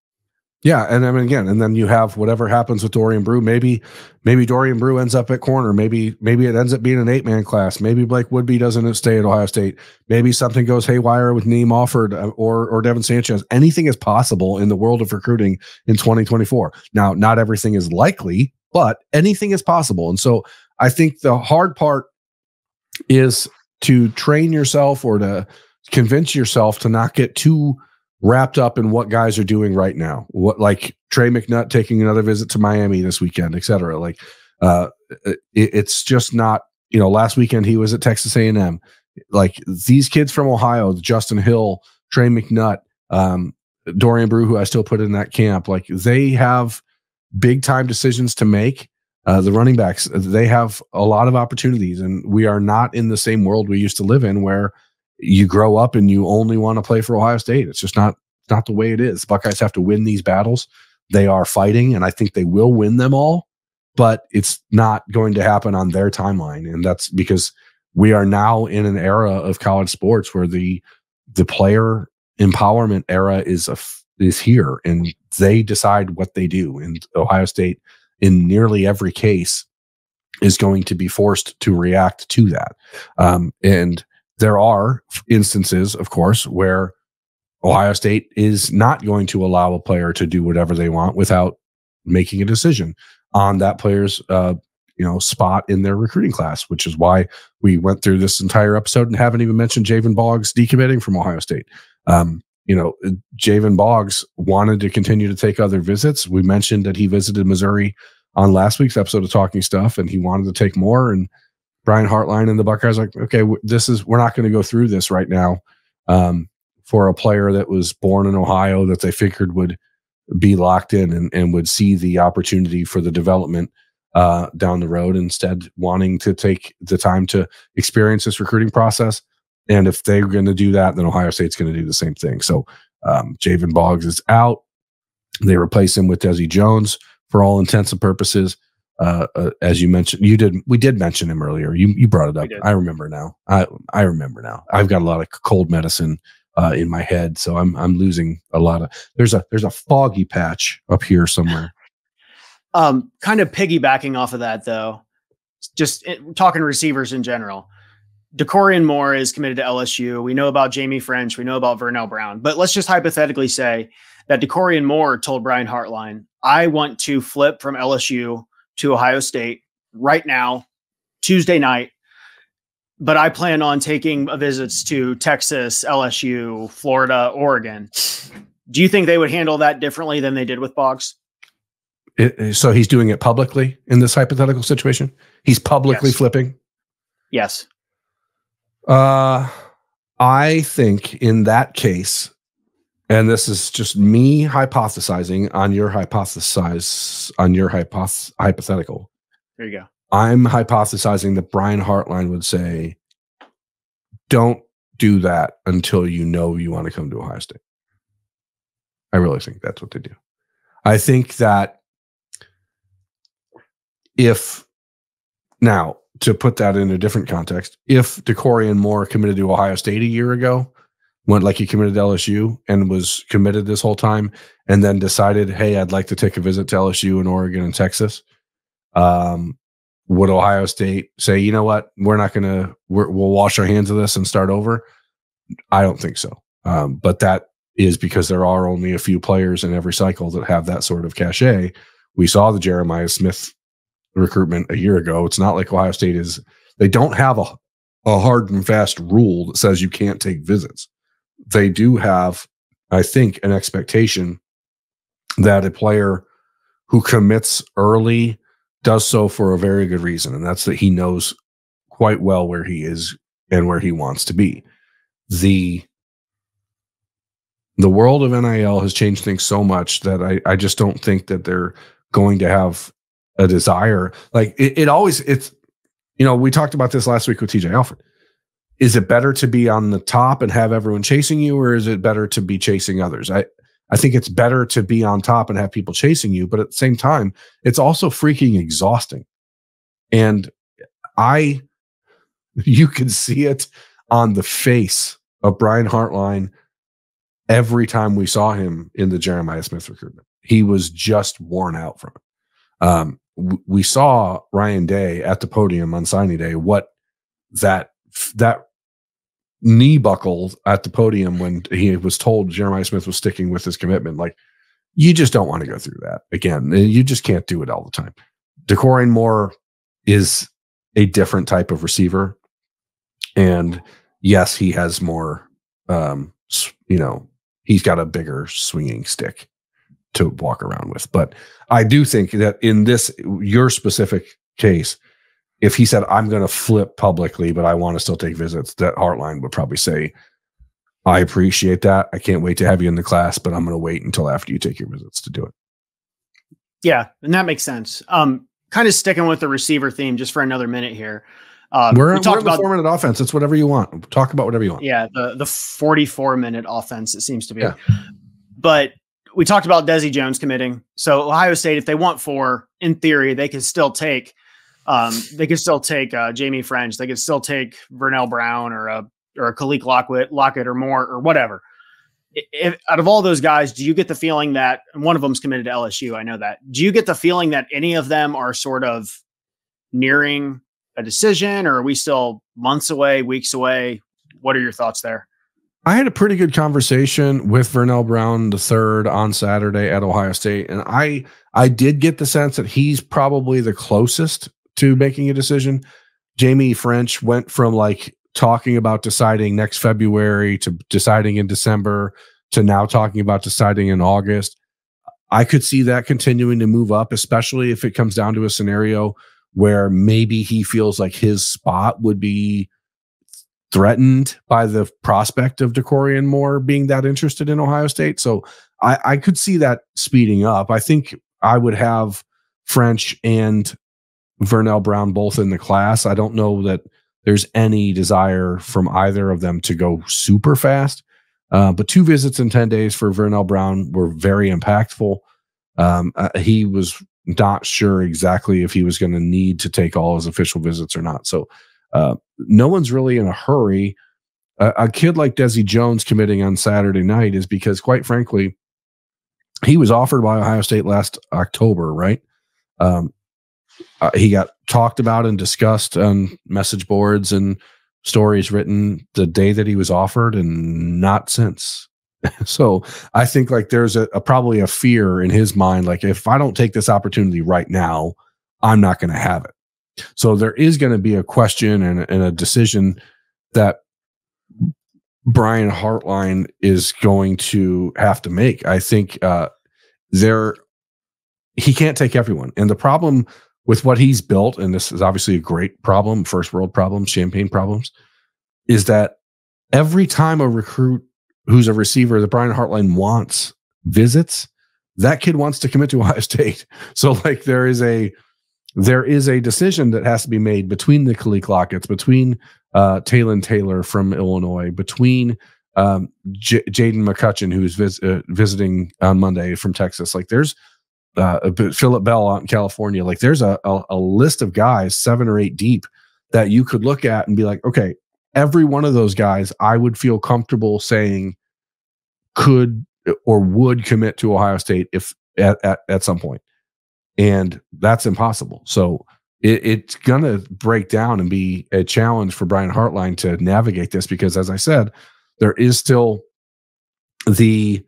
Yeah, and I mean, again, and then you have whatever happens with Dorian Brew. Maybe Dorian Brew ends up at corner. Maybe it ends up being an 8-man class. Maybe Blake Woodby doesn't stay at Ohio State. Maybe something goes haywire with Neem Offord or Devin Sanchez. Anything is possible in the world of recruiting in 2024. Now, not everything is likely, but anything is possible. And so I think the hard part is to train yourself or to convince yourself to not get too wrapped up in what guys are doing right now. What, like Trey McNutt taking another visit to Miami this weekend, et cetera. Like, it's just not, last weekend he was at Texas A&M. Like these kids from Ohio, Justin Hill, Trey McNutt, Dorian Brew, who I still put in that camp, like they have big time decisions to make. The running backs, they have a lot of opportunities, and we are not in the same world we used to live in where you grow up and you only want to play for Ohio State. It's just not the way it is. Buckeyes have to win these battles. They are fighting, and I think they will win them all, but it's not going to happen on their timeline. And that's because we are now in an era of college sports where the player empowerment era is here, and they decide what they do. And Ohio State, in nearly every case, is going to be forced to react to that. And there are instances, of course, where Ohio State is not going to allow a player to do whatever they want without making a decision on that player's spot in their recruiting class, which is why we went through this entire episode and haven't even mentioned Javen Boggs decommitting from Ohio State. Javen Boggs wanted to continue to take other visits. We mentioned that he visited Missouri on last week's episode of Talking Stuff, and he wanted to take more. And Brian Hartline and the Buckeyes like, okay, we're not going to go through this right now for a player that was born in Ohio that they figured would be locked in and would see the opportunity for the development down the road, instead wanting to take the time to experience this recruiting process. And if they're going to do that, then Ohio State's going to do the same thing. So Javen Boggs is out. They replace him with Desi Jones for all intents and purposes. As you mentioned, we did mention him earlier. You brought it up. I remember now. I remember now. I've got a lot of cold medicine in my head, so I'm losing a lot of. There's a foggy patch up here somewhere. Kind of piggybacking off of that, though, just talking receivers in general. DeCorian Moore is committed to LSU. We know about Jamie French. We know about Vernell Brown. But let's just hypothetically say that DeCorian Moore told Brian Hartline, I want to flip from LSU to Ohio State right now, Tuesday night, but I plan on taking visits to Texas, LSU, Florida, Oregon. Do you think they would handle that differently than they did with Boggs? So he's doing it publicly in this hypothetical situation? He's publicly flipping? Yes. I think in that case, and this is just me hypothesizing on your hypothetical. There you go. I'm hypothesizing that Brian Hartline would say, don't do that until you know you want to come to Ohio State. I really think that's what they do. I think that now, to put that in a different context, if DeCorian Moore committed to Ohio State a year ago, went like he committed to LSU and was committed this whole time, and then decided, hey, I'd like to take a visit to LSU and Oregon and Texas, would Ohio State say, you know what, we'll wash our hands of this and start over? I don't think so. But that is because there are only a few players in every cycle that have that sort of cachet. We saw the Jeremiah Smith recruitment a year ago. It's not like Ohio State they don't have a hard and fast rule that says you can't take visits. They do have, I think, an expectation that a player who commits early does so for a very good reason, and that's that he knows quite well where he is and where he wants to be. The world of NIL has changed things so much that I just don't think that they're going to have a desire. Like it's we talked about this last week with TJ Alford. Is it better to be on the top and have everyone chasing you, or is it better to be chasing others? I think it's better to be on top and have people chasing you, but at the same time, it's also freaking exhausting. And you can see it on the face of Brian Hartline every time we saw him in the Jeremiah Smith recruitment. He was just worn out from it. We saw Ryan Day at the podium on signing day, what that knee buckled at the podium when he was told Jeremiah Smith was sticking with his commitment. Like, you just don't want to go through that again. You just can't do it all the time. DeCorian Moore is a different type of receiver. And yes, he has more, he's got a bigger swinging stick to walk around with. But I do think that in your specific case, if he said, I'm going to flip publicly, but I want to still take visits, that Hartline would probably say, I appreciate that. I can't wait to have you in the class, but I'm going to wait until after you take your visits to do it. Yeah, and that makes sense. Kind of sticking with the receiver theme just for another minute here. We're in the 4-minute offense. It's whatever you want. Talk about whatever you want. Yeah, the 44-minute offense, it seems to be. Yeah. But we talked about Desi Jones committing. So Ohio State, if they want 4, in theory, they could still take Jamie French. They could still take Vernell Brown or a Khalil Lockett or more or whatever. Out of all those guys, do you get the feeling that, and one of them's committed to LSU, I know that, do you get the feeling that any of them are sort of nearing a decision, or are we still months away, weeks away? What are your thoughts there? I had a pretty good conversation with Vernell Brown III on Saturday at Ohio State, and I did get the sense that he's probably the closest to making a decision. Jamie French went from like talking about deciding next February to deciding in December to now talking about deciding in August. I could see that continuing to move up, especially if it comes down to a scenario where maybe he feels like his spot would be threatened by the prospect of DeCorian Moore being that interested in Ohio State. So I could see that speeding up. I think I would have French and Vernell Brown both in the class. I don't know that there's any desire from either of them to go super fast. But 2 visits in 10 days for Vernell Brown were very impactful. He was not sure exactly if he was going to need to take all his official visits or not. So no one's really in a hurry. A kid like Desi Jones committing on Saturday night is because, quite frankly, he was offered by Ohio State last October, right? He got talked about and discussed on message boards and stories written the day that he was offered, and not since. So I think like there's probably a fear in his mind, like if I don't take this opportunity right now, I'm not going to have it. So there is going to be a question and a decision that Brian Hartline is going to have to make. I think he can't take everyone. And the problem with what he's built, and this is obviously a great problem, first world problems, champagne problems, is that every time a recruit who's a receiver that Brian Hartline wants visits, that kid wants to commit to Ohio State. So like there is a decision that has to be made between the Khalil Lockett's, between Talon Taylor from Illinois, between Jaden McCutcheon, who's visiting on Monday from Texas. Like there's Phillip Bell out in California. Like there's a list of guys 7 or 8 deep that you could look at and be like, okay, every one of those guys I would feel comfortable saying could or would commit to Ohio State if at some point. And that's impossible. So it's going to break down and be a challenge for Brian Hartline to navigate this, because as I said, there is still the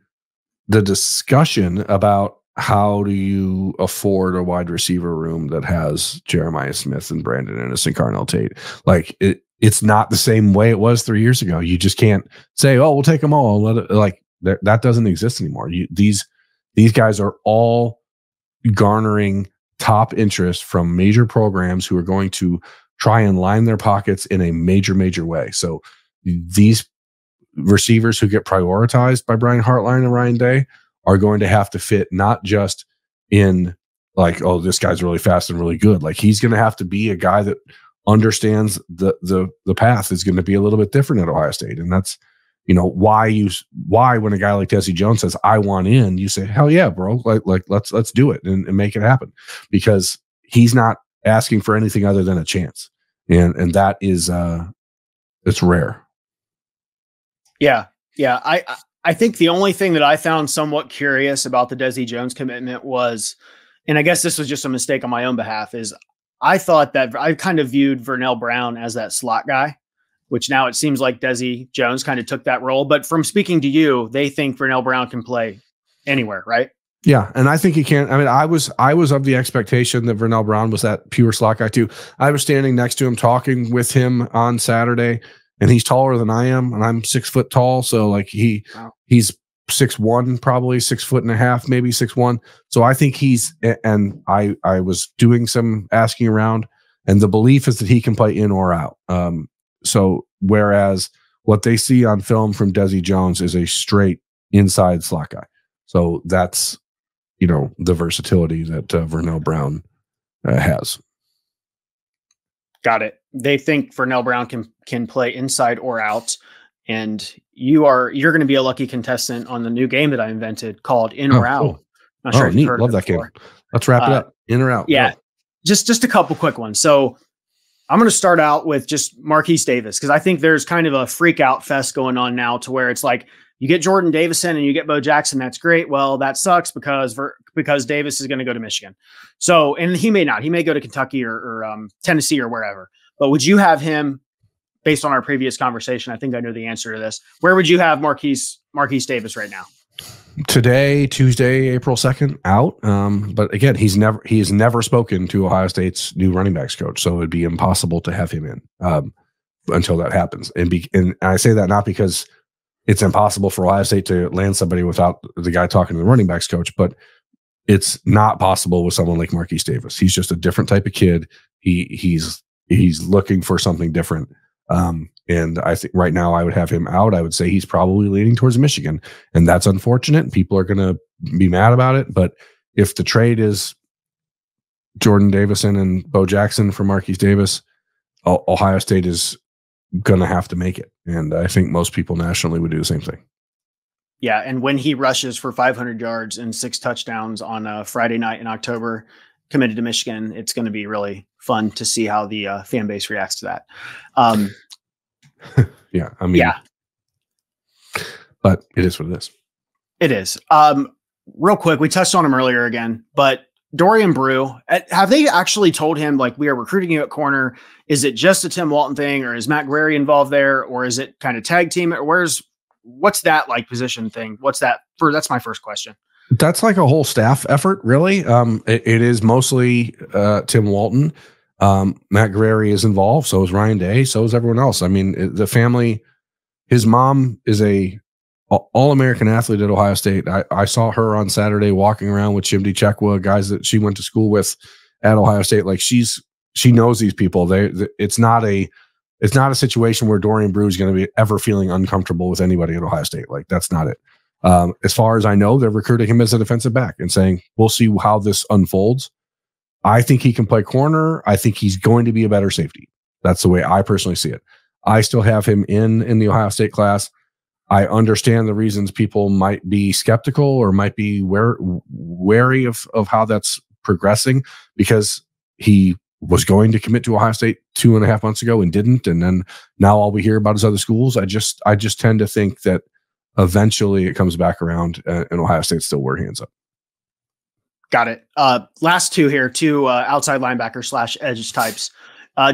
discussion about how do you afford a wide receiver room that has Jeremiah Smith and Brandon Ennis and Carnell Tate. Like it's not the same way it was 3 years ago. You just can't say, oh, we'll take them all. That doesn't exist anymore. These guys are all garnering top interest from major programs who are going to try and line their pockets in a major, major way. So these receivers who get prioritized by Brian Hartline and Ryan Day are going to have to fit not just in like, oh, this guy's really fast and really good. Like he's going to have to be a guy that understands the path is going to be a little bit different at Ohio State. And that's, why when a guy like Desi Jones says, I want in, you say, hell yeah, bro. Like let's do it and make it happen, because he's not asking for anything other than a chance. And that is, it's rare. Yeah. Yeah. I think the only thing that I found somewhat curious about the Desi Jones commitment was, and I guess this was just a mistake on my own behalf, is I thought that I kind of viewed Vernell Brown as that slot guy, which now it seems like Desi Jones kind of took that role. But from speaking to you, they think Vernell Brown can play anywhere, right? Yeah, and I think he can. I mean, I was of the expectation that Vernell Brown was that pure slot guy too. I was standing next to him, talking with him on Saturday, and he's taller than I am, and I'm 6 foot tall. So like he's 6'1", probably 6.5 feet, maybe 6'1". So I think and I was doing some asking around, and the belief is that he can play in or out. So whereas what they see on film from Desi Jones is a straight inside slot guy. So that's, the versatility that Vernell Brown has. Got it. They think Vernell Brown can play inside or out, and you're going to be a lucky contestant on the new game that I invented called In or Out. Cool. Not sure if neat. you've heard Love of it that before. game. Let's wrap it up. In or out. Yeah. Go. Just a couple quick ones. So I'm going to start out with just Marquise Davis, because I think there's kind of a freak out fest going on now to where it's like you get Jordan Davison and you get Bo Jackson. That's great. Well, that sucks because Davis is going to go to Michigan. So, and he may not. He may go to Kentucky or Tennessee or wherever. But would you have him, based on our previous conversation? I think I know the answer to this. Where would you have Marquise Davis right now? Today, Tuesday, April 2nd, out. But again, he has never spoken to Ohio State's new running backs coach, so it'd be impossible to have him in until that happens. And I say that not because it's impossible for Ohio State to land somebody without the guy talking to the running backs coach, but it's not possible with someone like Marquise Davis. He's just a different type of kid. He's looking for something different. And I think right now I would have him out. I would say he's probably leaning towards Michigan, and that's unfortunate. People are going to be mad about it. But if the trade is Jordan Davison and Bo Jackson for Marquise Davis, Ohio State is going to have to make it. And I think most people nationally would do the same thing. Yeah. And when he rushes for 500 yards and 6 touchdowns on a Friday night in October, committed to Michigan, it's going to be really fun to see how the fan base reacts to that. Yeah. I mean, yeah. But it is what it is. It is. Real quick, we touched on him earlier again, but Dorian Brew, have they actually told him, like, we are recruiting you at corner? Is it just a Tim Walton thing, or is Matt Guerrieri involved there, or is it kind of tag team? Or what's that like position thing? What's that for? That's my first question. That's like a whole staff effort, really. It is mostly Tim Walton. Matt Guerrieri is involved. So is Ryan Day. So is everyone else. I mean, the family, his mom is a All-American athlete at Ohio State. I saw her on Saturday walking around with Chimdi Chekwa, guys that she went to school with at Ohio State. Like she knows these people. It's not a situation where Dorian Brew is going to be ever feeling uncomfortable with anybody at Ohio State. Like that's not it. As far as I know, they're recruiting him as a defensive back and saying, we'll see how this unfolds. I think he can play corner. I think he's going to be a better safety. That's the way I personally see it. I still have him in the Ohio State class. I understand the reasons people might be skeptical or might be wary of how that's progressing, because he was going to commit to Ohio State 2.5 months ago and didn't. And then now all we hear about is other schools. I just tend to think that eventually it comes back around and Ohio State still wear hands up. Got it. Last two here, two outside linebacker / edge types.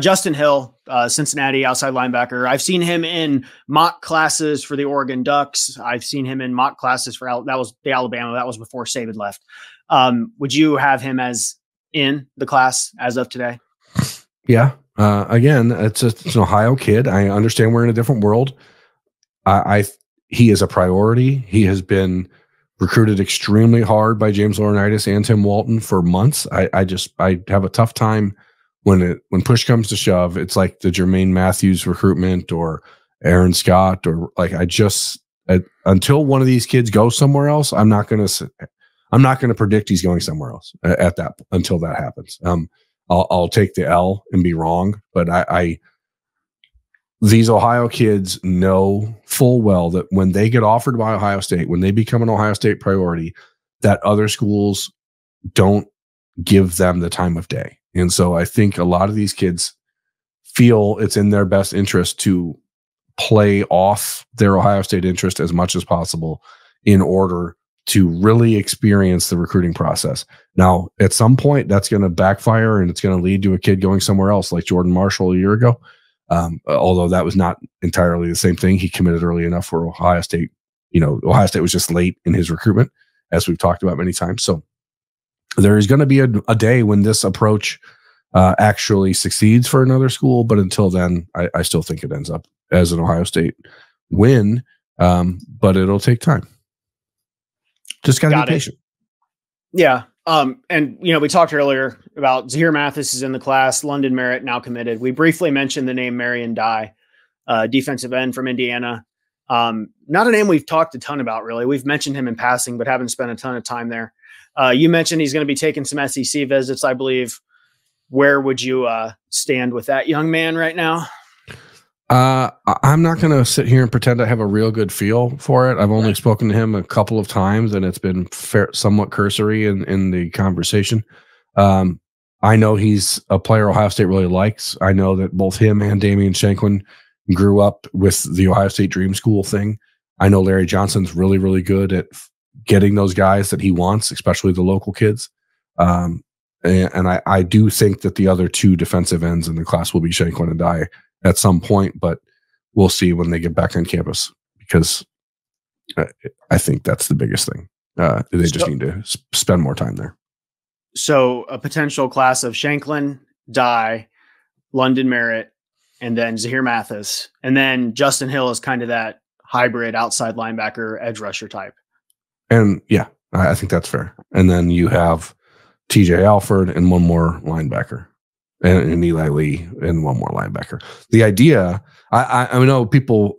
Justin Hill, Cincinnati outside linebacker. I've seen him in mock classes for the Oregon Ducks. I've seen him in mock classes for that was the Alabama. That was before Saban left. Would you have him as in the class as of today? Yeah. Again, it's an Ohio kid. I understand we're in a different world. He is a priority. He has been recruited extremely hard by James Laurinaitis and Tim Walton for months. I have a tough time when push comes to shove. It's like the Jermaine Matthews recruitment or Aaron Scott, or like until one of these kids goes somewhere else, I'm not going to predict he's going somewhere else until that happens. I'll take the L and be wrong, but these Ohio kids know full well that when they get offered by Ohio State, when they become an Ohio State priority, that other schools don't give them the time of day. And so I think a lot of these kids feel it's in their best interest to play off their Ohio State interest as much as possible in order to really experience the recruiting process. Now, at some point, that's going to backfire and it's going to lead to a kid going somewhere else, like Jordan Marshall a year ago. Although that was not entirely the same thing. He committed early enough for Ohio State. Ohio State was just late in his recruitment. as we've talked about many times. So there is going to be a day when this approach actually succeeds for another school. But until then, I still think it ends up as an Ohio State win. But it'll take time. Just got to be patient. Yeah. And, we talked earlier about Zahir Mathis is in the class, London Merritt now committed. We briefly mentioned the name Marion Dye, defensive end from Indiana. Not a name we've talked a ton about, really. We've mentioned him in passing, but haven't spent a ton of time there. You mentioned he's going to be taking some SEC visits, I believe. Where would you stand with that young man right now? I'm not going to sit here and pretend I have a real good feel for it. I've only spoken to him a couple of times, and it's been somewhat cursory in the conversation. I know he's a player Ohio State really likes. I know that both him and Damian Shanklin grew up with the Ohio State Dream School thing. I know Larry Johnson's really, really good at getting those guys that he wants, especially the local kids. And I do think that the other two defensive ends in the class will be Shanklin and Dye at some point, but we'll see when they get back on campus, because I think that's the biggest thing. They just need to spend more time there. So a potential class of Shanklin, Dye, London Merritt, and then Zahir Mathis. And then Justin Hill is kind of that hybrid outside linebacker, edge rusher type. And yeah, I think that's fair. And then you have TJ Alford and one more linebacker, and Eli Lee and one more linebacker. The idea, I know people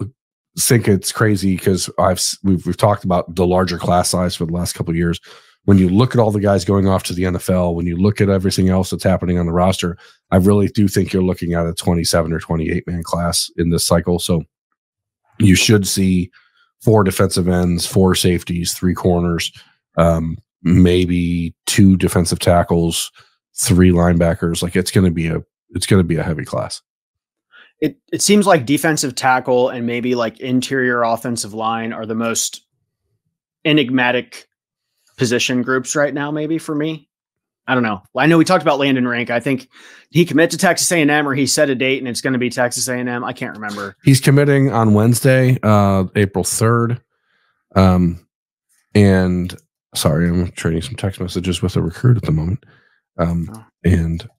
think it's crazy because we've talked about the larger class size for the last couple of years. When you look at all the guys going off to the NFL, when you look at everything else that's happening on the roster, I really do think you're looking at a 27 or 28 man class in this cycle. So you should see 4 defensive ends, 4 safeties, 3 corners, maybe 2 defensive tackles, 3 linebackers. Like it's going to be a heavy class. It seems like defensive tackle and maybe like interior offensive line are the most enigmatic position groups right now, maybe for me. I don't know. I know we talked about Landon Rank. I think he committed to Texas A&M, or he set a date and it's going to be Texas A&M. I can't remember. He's committing on Wednesday, April 3rd. And sorry, I'm trading some text messages with a recruit at the moment. And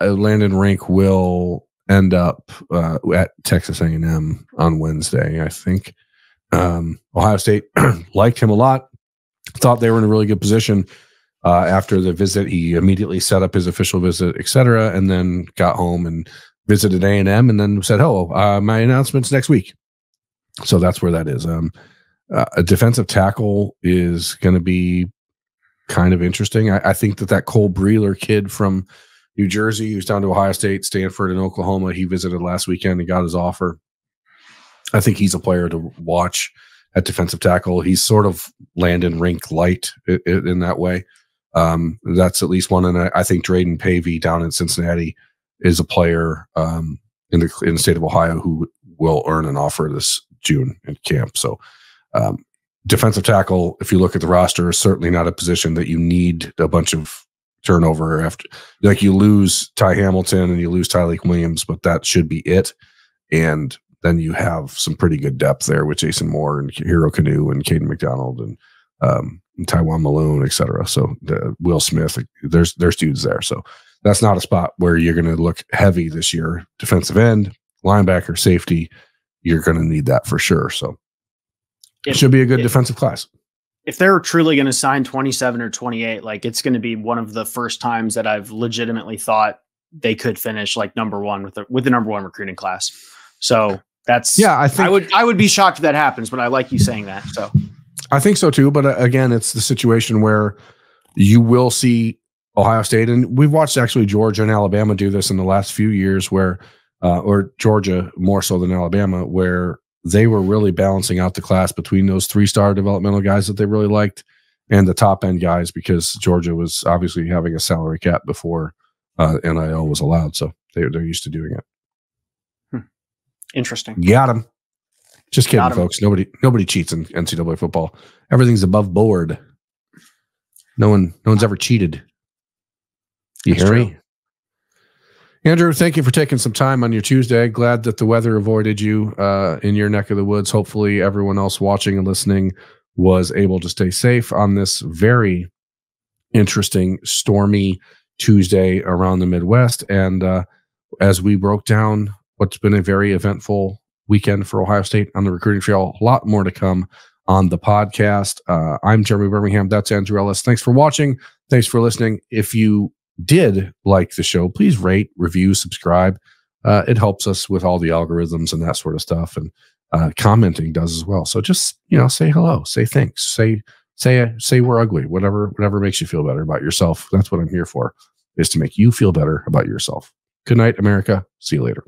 Landon Rank will end up at Texas A&M on Wednesday, I think. Ohio State liked him a lot. Thought they were in a really good position after the visit. He immediately set up his official visit, etc., and then got home and visited A&M, and then said, "Oh, my announcement's next week." So that's where that is. A defensive tackle is going to be kind of interesting. I think that Cole Breeler kid from New Jersey, who's down to Ohio State, Stanford, and Oklahoma, he visited last weekend and got his offer. I think he's a player to watch at defensive tackle. He's sort of Landon Rink light in that way. That's at least one. And I think Drayden Pavey down in Cincinnati is a player in the state of Ohio who will earn an offer this June in camp. So defensive tackle, if you look at the roster, is certainly not a position that you need a bunch of turnover after. Like you lose Ty Hamilton and you lose Tyleik Williams, but that should be it. And then you have some pretty good depth there with Jason Moore and Hero Canoe and Caden McDonald and Taiwan Malone, et cetera. So Will Smith, there's dudes there. So that's not a spot where you're going to look heavy this year. Defensive end, linebacker, safety, you're going to need that for sure. So it should be a good defensive class. If they're truly going to sign 27 or 28, like it's going to be one of the first times that I've legitimately thought they could finish like number one with the number one recruiting class. So that's, I think I would be shocked if that happens, but I like you saying that. So I think so too. But again, it's the situation where you will see Ohio State, and we've watched actually Georgia and Alabama do this in the last few years where, or Georgia more so than Alabama, where they were really balancing out the class between those 3-star developmental guys that they really liked and the top end guys, because Georgia was obviously having a salary cap before NIL was allowed. So they're used to doing it. Interesting. Got him. Just kidding, folks. Nobody cheats in NCAA football. Everything's above board. No one's ever cheated. You hear me? Andrew, thank you for taking some time on your Tuesday. Glad that the weather avoided you in your neck of the woods. Hopefully everyone else watching and listening was able to stay safe on this very interesting, stormy Tuesday around the Midwest. And as we broke down what's been a very eventful weekend for Ohio State on the recruiting trail, a lot more to come on the podcast. I'm Jeremy Birmingham. That's Andrew Ellis. Thanks for watching. Thanks for listening. If you did like the show, please rate, review, subscribe. It helps us with all the algorithms and that sort of stuff. And commenting does as well. So just, say hello, say thanks, say we're ugly, whatever makes you feel better about yourself. That's what I'm here for, is to make you feel better about yourself. Good night, America. See you later.